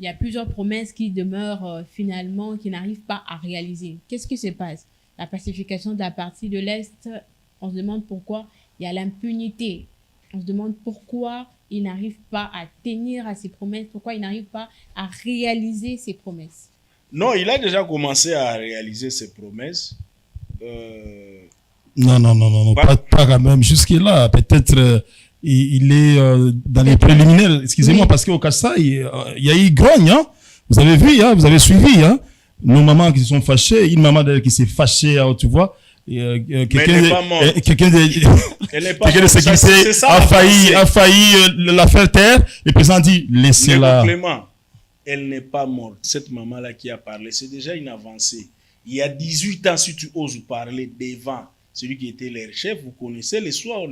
il y a plusieurs promesses qui demeurent finalement, qui n'arrivent pas à réaliser. Qu'est-ce qui se passe? La pacification de la partie de l'Est, on se demande pourquoi il y a l'impunité. On se demande pourquoi il n'arrive pas à tenir à ses promesses, pourquoi il n'arrive pas à réaliser ses promesses. Non, il a déjà commencé à réaliser ses promesses. Non, pas quand même. Jusque-là, peut-être il est dans les préliminaires. Excusez-moi, parce qu'au Kassa, il y a eu grogne. Hein? Vous avez vu, hein? Vous avez suivi. Hein? Nos mamans qui se sont fâchées, une maman qui s'est fâchée, hein, tu vois. Quelqu'un de sécurité a failli la faire taire. Le président dit, laissez-la. Clément, elle n'est pas morte. Cette maman-là qui a parlé, c'est déjà une avancée. Il y a 18 ans, si tu oses parler devant celui qui était leur chef, vous connaissez le sort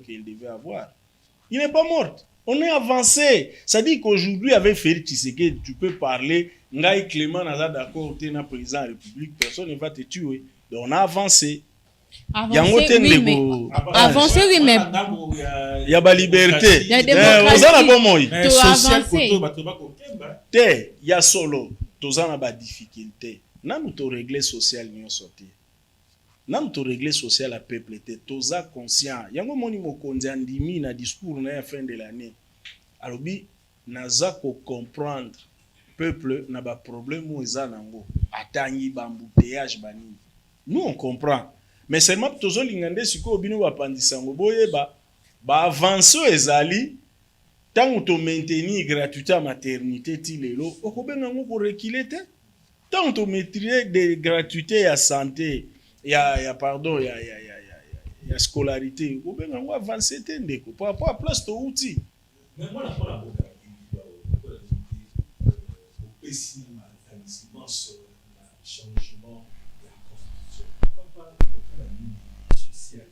qu'il devait avoir. Il n'est pas mort. On est avancé. Ça dit qu'aujourd'hui, avec Félix Tshisekedi, tu peux parler. Ngaï Clément n'a d'accord, tu es un président de la République, personne ne va te tuer. Donc on a avancé. Avancé, oui, mais... Il y a la liberté. Il y a démocratie. Il y a solo. Tous en a des difficultés. Nous avons réglé social, nous sorti. Nous avons réglé social à peuple. Tous en conscient. Il y a un moment où on a dit na discours à la fin de l'année. Alors, nous avons comprendre peuple n'a pas problème où ils ont atteint bambouteillage banini. Nous on comprend. Mais seulement tous les gens qui sont obligés de pandisango boye ba avancer ezali tant que maintenir gratuité à maternité tilelo okobenga ngo ko reculer te tant que maîtriser de gratuité à santé ya scolarité okobenga ngo avancer te ndeko par rapport à place to outil. Mais moi la changement de la constitution. Pourquoi pas social,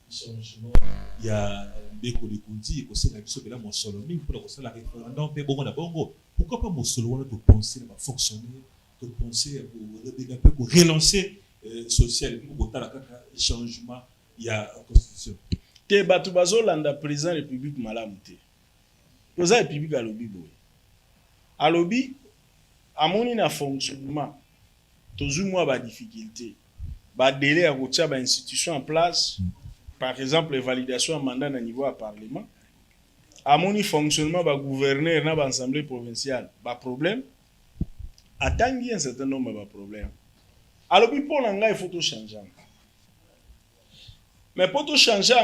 changement, il y a des collègues qui sont là, mon solo, mais pour la référendum, pourquoi pas mon solo, de penser à fonctionner, de penser pour relancer social, pour le changement, il y a la constitution. Te batu bazolanda président république malamuté. Président république à lobby boy. À lobby amoni na fonctionnement toujours moi ba difficulté ba délai à retia ba institution en place par exemple les validations en mandat à niveau à parlement amoni fonctionnement ba gouverneur na ba assemblée provinciale ba problème attangi un certain nombre ba problème alors puis pour nanga il faut tout changer mais pour tout changer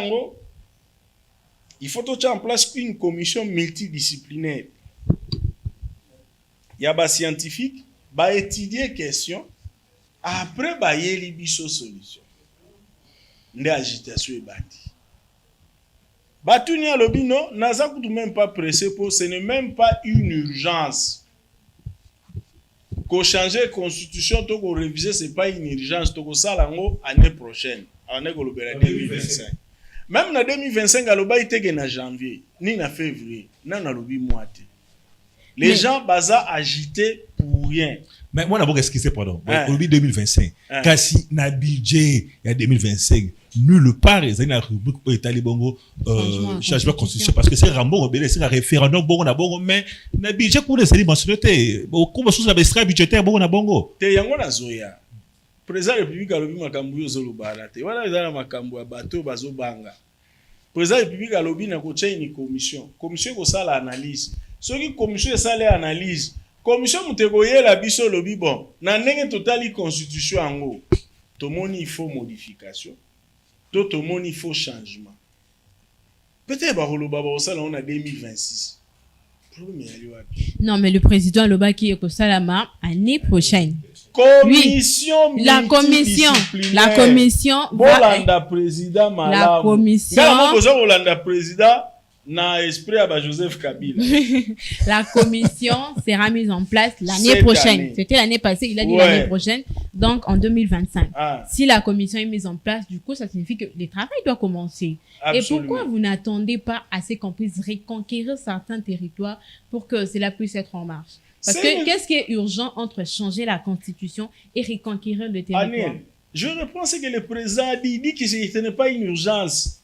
il faut tout mettre en place une commission multidisciplinaire. Il y a des scientifiques qui étudient les questions, après il y a des solutions. Des agitations et bâti. Batuni à l'obi non, n'a même pas pressé pour ce n'est même pas une urgence. Qu'on change la constitution, qu'on réviser, ce n'est pas une urgence. Qu'on ça l'année prochaine, année 2025. Même en 2025, il était en janvier, ni en février, ni en mois. Les gens baza agités pour rien. Mais moi, d'abord, qu'est-ce qui c'est pendant? Au 2025, kasi na budget, il y a 2025, nulle part, il y a une rubrique où est allé bongo, changement de constitution, parce que c'est Rambo, c'est un référendum, bongo na bongo, mais na budget, qu'on est mentionné, comment chose la extrait budgétaire, bongo na bongo. Te yango na zoya. Président de la République a lobby makambu yo zolo barate. Voilà, dans makambu ya bateau bazo banga. Président de la République a lobby na kocha une commission. Commission ko sala analyse. Ce qui commission est analyse. Commission mutegoye la biso lobby bon. Na ndenge totali constitution ango. To moni il faut modification. To moni il faut changement. Peut-être on a 2026. Non, mais le président Alobaki et Kosalama, année prochaine. Commission oui, la commission. Bolanda président Malamu. La commission. Bolanda président na esprit à Joseph Kabila. La commission sera mise en place l'année prochaine. C'était l'année passée, il a dit l'année prochaine, donc en 2025. Si la commission est mise en place, du coup, ça signifie que le travail doit commencer. Absolument. Et pourquoi vous n'attendez pas à ce qu'on puisse reconquérir certains territoires pour que cela puisse être en marche? Parce que qu'est-ce qui est urgent entre changer la constitution et reconquérir le territoire? Aniel, je reprends ce que le président a dit. Il dit que ce n'est pas une urgence.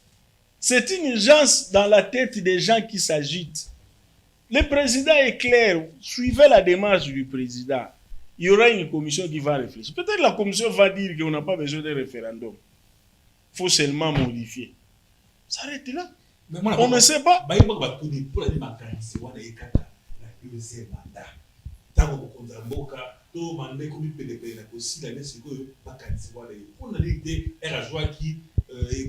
C'est une urgence dans la tête des gens qui s'agitent. Le président est clair. Suivez la démarche du président. Il y aura une commission qui va réfléchir. Peut-être la commission va dire qu'on n'a pas besoin de référendum. Il faut seulement modifier. Ça arrête là. On ne sait pas.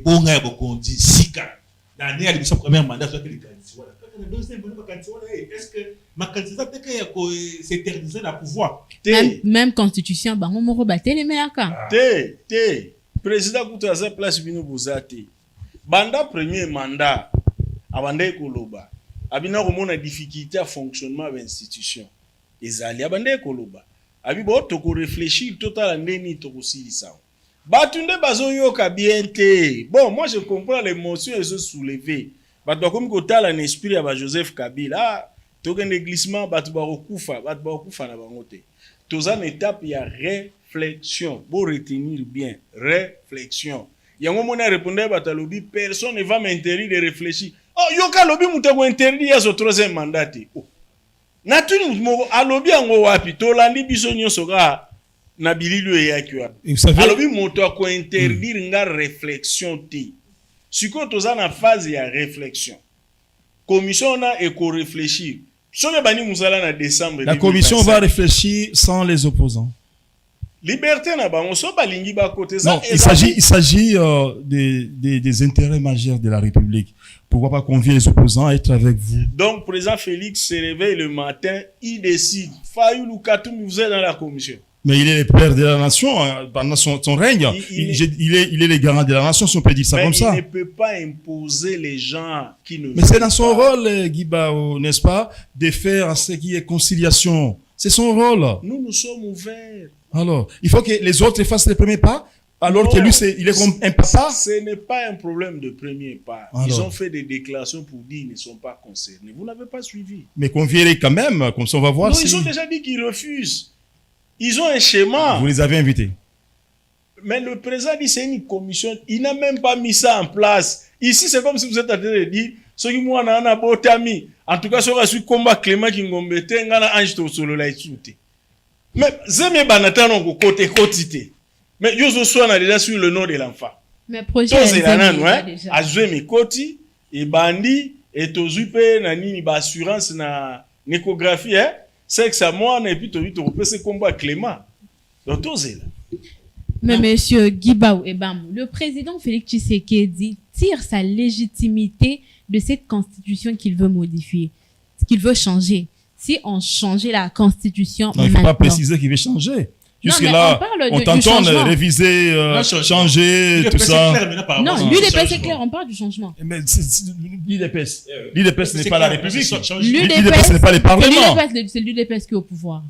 Bonga bokondi sika na ne ali biso premier mandat soit que le candidat wala deuxième mandat est-ce que ma candidat peut que s'éterniser la pouvoir même constitution bango moko batele melaka te président kutaza place bino bozate banda premier mandat abanda ekoloba abina komona difficulté à fonctionnement de l'institution ezali abanda ekoloba abi bo to ko réfléchir total ndeni to kosilisa. Batunde bazoyoka bien te. Bon, moi je comprends l'émotion et se soulever. Batba comme kotala un esprit à Joseph Kabila. Ah, token glissement batba okufa na bango te. Toza une étape il y a réflexion. Pour retenir bien, réflexion. Yango mona répondre batalobi personne ne va m'interdire de réfléchir. Oh, yoka lobi muta ko interdire ce troisième mandat. Oh. Natuni mo alobi yango wapi to landi biso nyonso ka na bililu eyakiwa. Vous savez, alobi moto ko interdire nga réflexion te. Siko toza na phase ya réflexion. Commission na e ko réfléchir. Soke bani musala na décembre. La commission va réfléchir sans les opposants. Liberté na bango so balingi ba côté ça. Non, il s'agit des intérêts majeurs de la République. Pourquoi pas convier les opposants à être avec vous? Donc, président Félix se réveille le matin, il décide. Fayou Katoum, vous êtes dans la commission. Mais il est le père de la nation pendant son règne. Il est le garant de la nation, si on peut dire ça comme ça. Il ne peut pas imposer les gens qui ne. Mais c'est dans son rôle, Guibao, n'est-ce pas, de faire ce qui est conciliation. C'est son rôle. Nous sommes ouverts. Alors, il faut que les autres fassent les premiers pas, alors que lui, il est comme un papa. Ce n'est pas un problème de premier pas. Alors, ils ont fait des déclarations pour dire qu'ils ne sont pas concernés. Vous n'avez pas suivi. Mais conviez-les quand même, comme ça on va voir. Non, ils ont déjà dit qu'ils refusent. Ils ont un schéma. Vous les avez invités. Mais le président dit c'est une commission. Il n'a même pas mis ça en place. Ici, c'est comme si vous êtes en train de dire ce qui moi n'a pas mis. En tout cas, ce que je suis combat Clément qui ngombete ngana ange to solo la itsute. Mais zeme banata non côté quotité. Mais yo zo soit déjà sur le nom de l'enfant. Mais projet c'est là non hein. Azwe mi koti et bandi et tozupe na nini ba assurance na échographie hein. C'est que ça moi et puis to peut se combat Clément. Donc tozela. Mais monsieur Guibao Ebam, le président Félix Tshisekedi tire sa légitimité de cette constitution qu'il veut modifier, qu'il veut changer. Si on changeait la constitution non, il ne faut pas préciser qu'il veut changer. Jusque-là, on t'entend réviser, changer, tout ça. Non, l'UDPS c'est clair, on parle du changement. Mais l'UDPS n'est pas la République. L'UDPS n'est pas le Parlement. C'est l'UDPS qui est au pouvoir.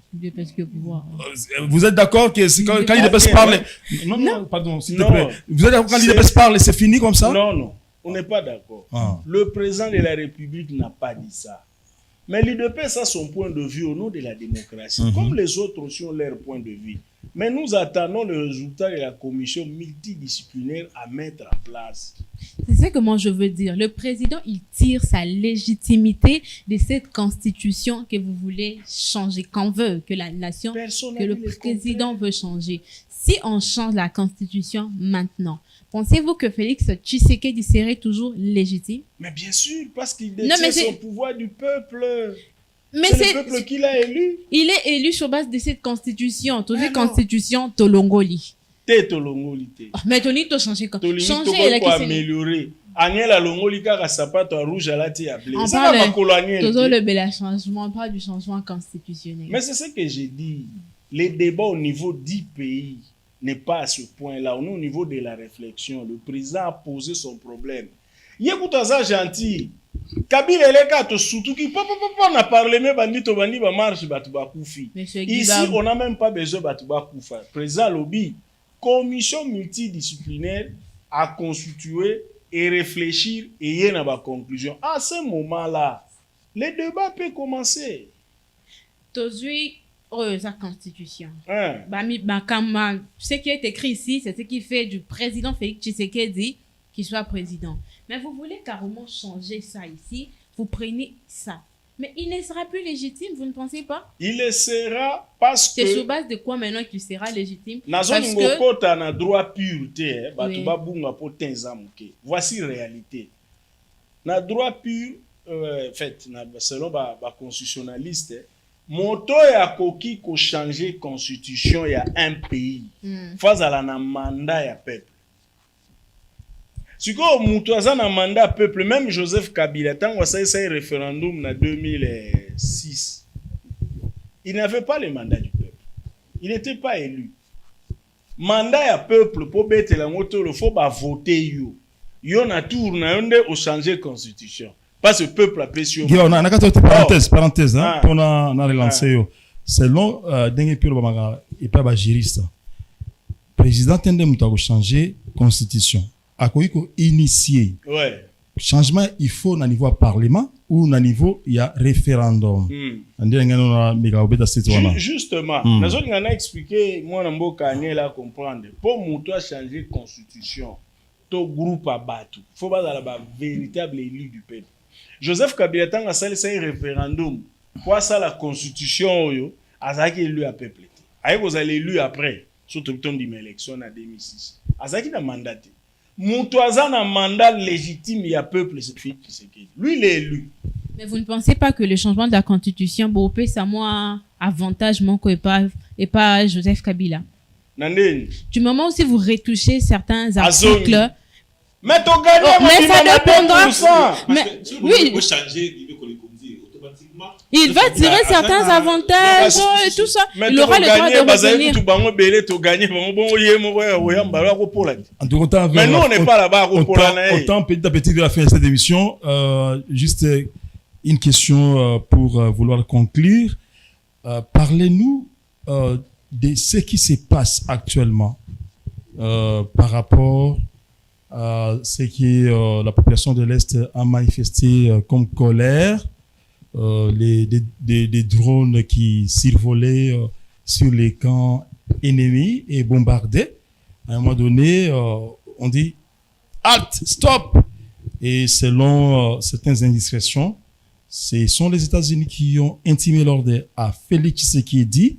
Vous êtes d'accord que quand l'UDPS parle... Non, pardon, s'il te plaît. Vous êtes d'accord quand l'UDPS parle, c'est fini comme ça? Non, on n'est pas d'accord. Le président de la République n'a pas dit ça. Mais l'UDPS a son point de vue au nom de la démocratie, comme les autres aussi ont leur point de vue. Mais nous attendons le résultat de la commission multidisciplinaire à mettre en place. C'est ça que moi je veux dire. Le président, il tire sa légitimité de cette constitution que vous voulez changer, qu'on veut, que la nation, que le président veut changer. Si on change la constitution maintenant, pensez-vous que Félix Tshisekedi serait toujours légitime? Mais bien sûr, parce qu'il détient son pouvoir du peuple. Mais c'est le peuple qui l'a élu. Il est élu sur base de cette constitution. Toute constitution Tolongoli. T'es Tolongoli. Mais Tony, tu changes quand? Changer, il faut améliorer. Aniel alongoli kaka sapato à rouge à la tia blé. On Ça va parle colonial. toujours le bel changement, on parle du changement constitutionnel. Mais c'est ce que j'ai dit. Les débats au niveau du pays n'est pas à ce point-là. On est au niveau de la réflexion. Le président a posé son problème. Yécoute ça gentil. Kabila eleka to sutuki papa na parler mais bandito bandi ba marche batu ba kufi. Ici on n'a même pas besoin batu ba kufa. Président lobby commission multidisciplinaire à constituer et réfléchir et y a une conclusion. À ce moment-là, les débats peuvent commencer. Aujourd'hui, sa constitution. Hein? Ce qui est écrit ici, c'est ce qui fait du président Félix Tshisekedi qu'il soit président. Mais vous voulez carrément changer ça ici, vous prenez ça. Mais il ne sera plus légitime, vous ne pensez pas? Il le sera parce que... C'est sur base de quoi maintenant qu'il sera légitime? Parce que... na droit pureté, voici la réalité. Na droit pur, fait, selon les constitutionnalistes, moto ya koki ko changer constitution ya un pays. Face à la mandat ya peuple. Si ko muto aza na mandat peuple, même Joseph Kabila, tant que ça un référendum en 2006, il n'avait pas le mandat du peuple. Il n'était pas élu. Mandat ya peuple pour bête la moto, il faut ba voter yo. Yo na tour na yonde au changer constitution. Parce que le peuple a pression. On a parenthèse, hein, pour na relancer yo. Selon dengue pilo bamaga et pas ba juriste. Président tende muta ko changer constitution. Akoyi ko initier. Ouais. Changement il faut na niveau parlement ou na niveau il y a référendum. Justement, nazo ngana expliquer moi na mboka la comprendre. Pour muto changer constitution, to groupe à batu. Faut pas la véritable élu du peuple. Joseph Kabila tanga sali un référendum. Quoi ça la constitution yo azaki élu à peuple. Aye vous allez élu après surtout le temps d'élection en 2006. Azaki na mandaté. Moutouazan a un mandat légitime, il y a peuple, lui il est élu. Mais vous ne pensez pas que le changement de la constitution, Bopé, ça moi avantage Monko et pas Joseph Kabila? Nandeni. Du moment où si vous retouchez certains articles. Mais tu gagnes, mais ça dépendra. Mais oui. Il va tirer certains avantages et tout ça. Il aura le droit de revenir. En tout cas, mais nous, on n'est pas là-bas. Autant petit à petit de la fin de cette émission, juste une question pour vouloir conclure. Parlez-nous de ce qui se passe actuellement par rapport à ce que la population de l'Est a manifesté comme colère. Des drones qui survolaient sur les camps ennemis et bombardaient. À un moment donné, on dit « Halt! Stop !» Et selon certaines indiscrétions, ce sont les États-Unis qui ont intimé l'ordre à Félix Tshisekedi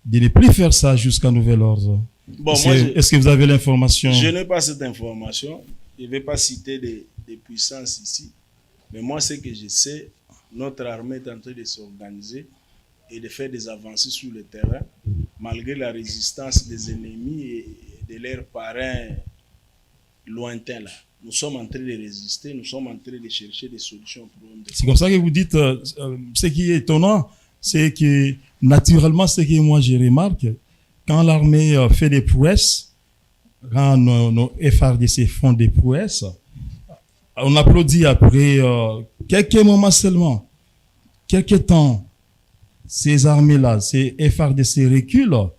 de ne plus faire ça jusqu'à nouvel ordre. Bon, est-ce que vous avez l'information? Je n'ai pas cette information. Je ne vais pas citer des puissances ici. Mais moi, ce que je sais, notre armée est en train de s'organiser et de faire des avancées sur le terrain, malgré la résistance des ennemis et de leurs parrains lointains. Là. Nous sommes en train de résister, nous sommes en train de chercher des solutions pour nous. C'est comme ça que vous dites, ce qui est étonnant, c'est que naturellement, ce que moi je remarque, quand l'armée fait des prouesses, quand nos FARDC font des prouesses, on applaudit après quelques moments seulement, quelques temps, ces armées-là, ces FARDC reculent.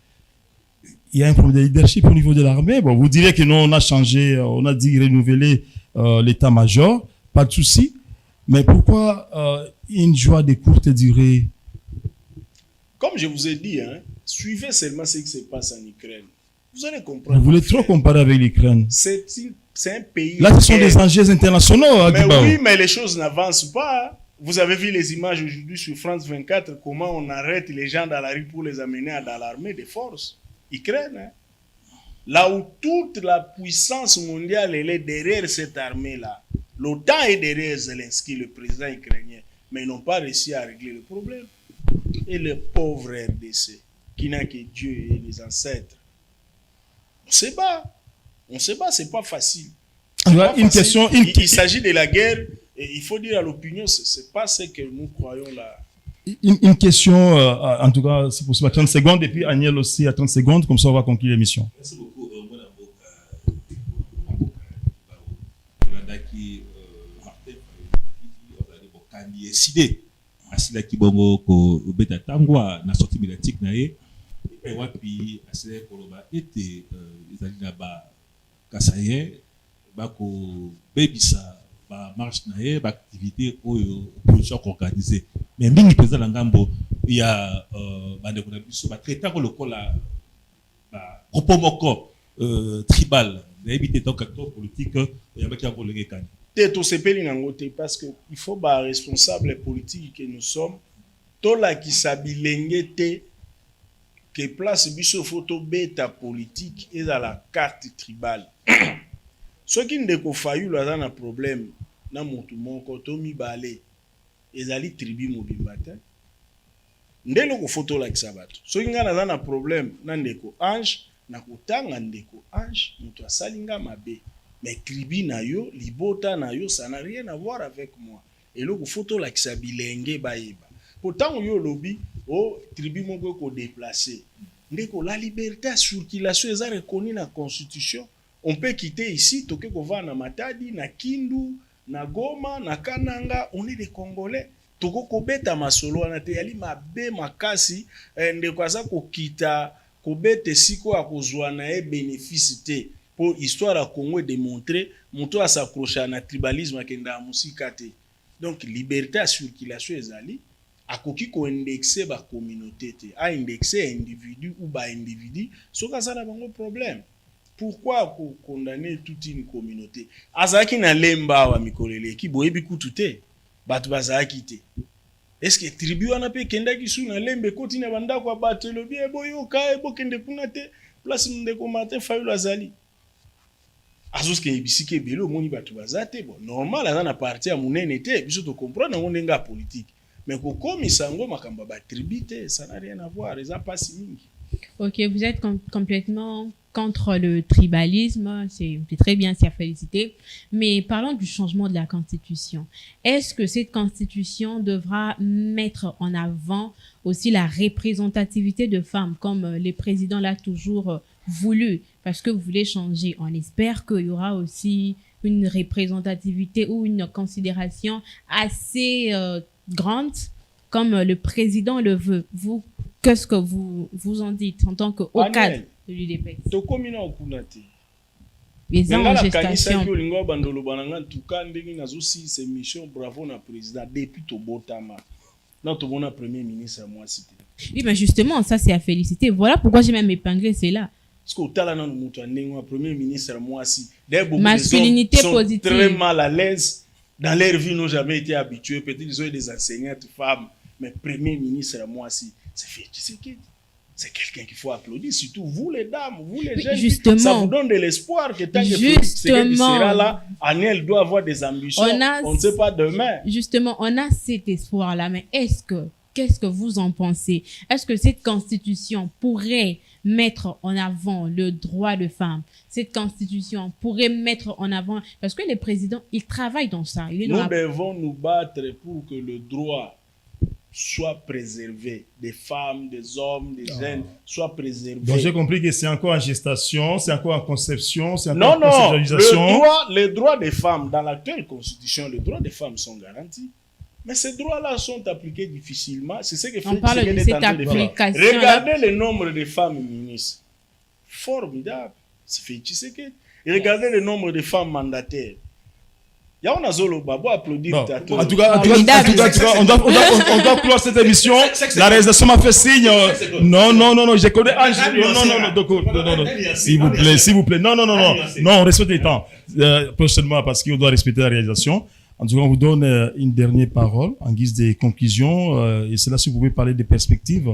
Il y a un problème de leadership au niveau de l'armée. Bon, vous direz que non, on a changé, on a dit renouveler l'état-major, pas de souci. Mais pourquoi une joie de courte durée? Comme je vous ai dit, hein, suivez seulement ce qui se passe en Ukraine. Vous allez comprendre. Vous voulez trop comparer avec l'Ukraine? C'est un pays... Là, ce sont des enjeux internationaux. Mais oui, mais les choses n'avancent pas. Vous avez vu les images aujourd'hui sur France 24, comment on arrête les gens dans la rue pour les amener dans l'armée des forces ukrainiennes. Hein. Là où toute la puissance mondiale elle est derrière cette armée-là. L'OTAN est derrière Zelensky, le président ukrainien. Mais ils n'ont pas réussi à régler le problème. Et le pauvre RDC, qui n'a que Dieu et les ancêtres. On se bat, c'est pas facile. C'est pas Une facile. question. Il s'agit de la guerre. Et il faut dire à l'opinion, c'est pas ce que nous croyons là. Une question, en tout cas, c'est possible à 30 secondes, et puis Agnel aussi à 30 secondes, comme ça on va conclure l'émission. Merci beaucoup. Martin décidé asila kibongo ko beta tangwa na sortie médiatique na ye et wapi asila koloba ete ezali na ba kasaye ba ko bebisa ba marche na ye ba activité oyo opposition organisée mais mingi président na ngambo ya bande ko na biso ba traiter ko lokola ba propos moko tribal na éviter donc acteur politique ya ba ki ko lengekani parce qu'il faut ba responsable politique que nous sommes tola qui sabilengete que place biso photo beta politique et dans la carte tribale ce qui ne ko fayu là dans un problème na mutu moko to mibale ezali tribu mobimbata ndelo ko photo la kisabato ce qui ngana na problème na ndeko ange na kutanga ndeko ange mutu asalinga mabe. Mais tribu na yo, libota na yo, ça n'a rien à voir avec moi. Et là, il faut que la kisabilenge baïba. Pourtant, yo lobby, oh, tribu mongo ko déplacé. Ndeko, la liberté de circulation est reconnue dans la Constitution. On peut quitter ici, toke ko va na Matadi, na Kindu, na Goma, na Kananga, on est des Congolais. Toko ko beta masolo, anate yali mabe makasi, ndeko aza ko kita, ko bete siko a kozwa na e bénéficité. Pour histoire à Congo démontrer monto à s'accrocher à un tribalisme qui est dans la musique. Donc liberté à circulation ezali a koki ko indexer ba communauté a indexer individu ou ba individu so ka ça na bango problème. Pourquoi condamner toute une communauté azaki na lemba wa mikolele ki boyebi kutute batu bazaki te. Est-ce que tribu wana pe kenda ki su na lembe koti na banda kwa batu lobi boyo ka ebo kende kuna te place ndeko mate fayulu azali asus ke bisike belo moni batu bazate bon normal aza na parti ya munene te biso to comprendre ngo ndenga politique mais ko komisa ngo makamba ba tribute ça n'a rien à voir eza pas mingi. Ok, vous êtes complètement contre le tribalisme, c'est très bien, c'est à féliciter. Mais parlons du changement de la Constitution. Est-ce que cette Constitution devra mettre en avant aussi la représentativité de femmes, comme le président l'a toujours voulu, parce que vous voulez changer? On espère qu'il y aura aussi une représentativité ou une considération assez grande, comme le président le veut. Vous, qu'est-ce que vous en dites en tant que haut cadre de l'UDPS? Les ans en gestation. Oui, mais justement, ça c'est à féliciter. Voilà pourquoi j'ai même épinglé cela. Masculinité positive. Très mal à l'aise. Dans leur vie, n'ont jamais été habitués. Peut-être ils ont eu des enseignantes femmes. Mais Premier ministre, moi aussi, c'est quelqu'un qu'il faut applaudir. Surtout vous, les dames, vous, les jeunes. Justement. Ça vous donne de l'espoir que tant que sera là, Aniel doit avoir des ambitions. On ne sait pas demain. Justement, on a cet espoir-là. Mais qu'est-ce que vous en pensez? Est-ce que cette constitution pourrait mettre en avant le droit de femme? Cette constitution pourrait mettre en avant, parce que les présidents, ils travaillent dans ça. Nous devons nous battre pour que le droit soit préservé, des femmes, des hommes, des jeunes, soit préservé. Donc j'ai compris que c'est encore en gestation, c'est encore en conception, c'est encore en conceptualisation. Les droits des femmes, dans l'actuelle constitution, les droits des femmes sont garantis. Mais ces droits-là sont appliqués difficilement. C'est ce que fait. On parle de cette application. Regardez le nombre de femmes ministres. Formidable. C'est fait Tshisekedi. Regardez le nombre de femmes mandataires. Il y a un zolo babo applaudir. En tout cas, on doit clore cette émission. La réalisation m'a fait signe. Non, j'ai connu Ange. Non, s'il vous plaît. Non, on respecte les temps. Prochainement, parce qu'on doit respecter la réalisation. En tout cas, on vous donne une dernière parole en guise de conclusion. Et c'est là si vous pouvez parler des perspectives,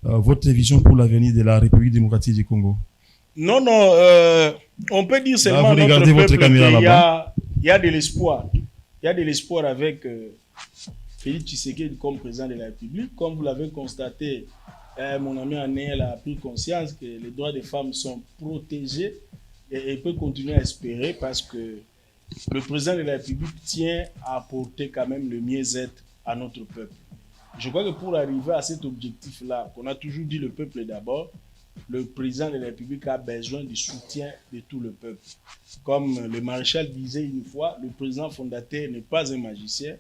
votre vision pour l'avenir de la République démocratique du Congo. Non, on peut dire seulement là, vous regardez votre caméra là-bas. Il y a de l'espoir. Il y a de l'espoir avec Félix Tshisekedi comme président de la République. Comme vous l'avez constaté, mon ami Anel a pris conscience que les droits des femmes sont protégés et peut continuer à espérer parce que le président de la République tient à apporter quand même le mieux-être à notre peuple. Je crois que pour arriver à cet objectif-là, qu'on a toujours dit le peuple d'abord, le président de la République a besoin du soutien de tout le peuple. Comme le maréchal disait une fois, le président fondateur n'est pas un magicien,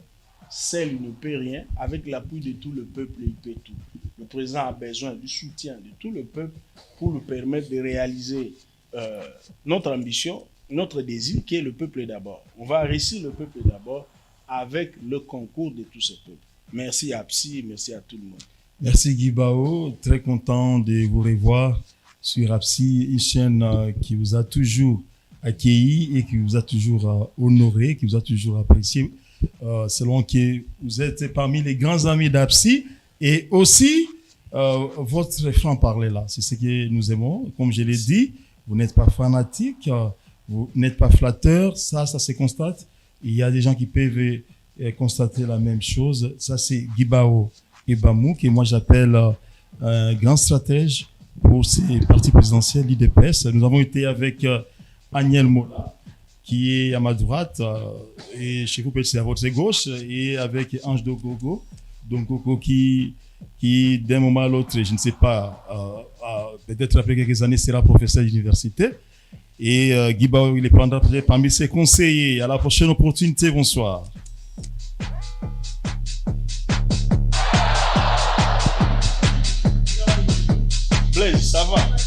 seul il ne peut rien, avec l'appui de tout le peuple, il peut tout. Le président a besoin du soutien de tout le peuple pour lui permettre de réaliser notre ambition, notre désir, qui est le peuple d'abord. On va réussir le peuple d'abord avec le concours de tous ces peuples. Merci à Apsi, merci à tout le monde. Merci Guy Bao, très content de vous revoir sur Apsi, une chaîne qui vous a toujours accueilli et qui vous a toujours honoré, qui vous a toujours apprécié, selon que vous êtes parmi les grands amis d'Apsi et aussi votre franc-parler là, c'est ce que nous aimons. Comme je l'ai dit, vous n'êtes pas fanatique, vous n'êtes pas flatteur, ça se constate. Il y a des gens qui peuvent constater la même chose. Ça, c'est Guy Bao Ebamou, que moi j'appelle un grand stratège pour ces partis présidentiels, l'IDPS. Nous avons été avec Agnel Mola, qui est à ma droite, et chez vous, c'est à votre gauche, et avec Ange Dogogo, donc Gogo qui d'un moment à l'autre, je ne sais pas, peut-être après quelques années, sera professeur d'université. Et Guy Bao, il est prendra parmi ses conseillers. À la prochaine opportunité, bonsoir. Blaise, ça va?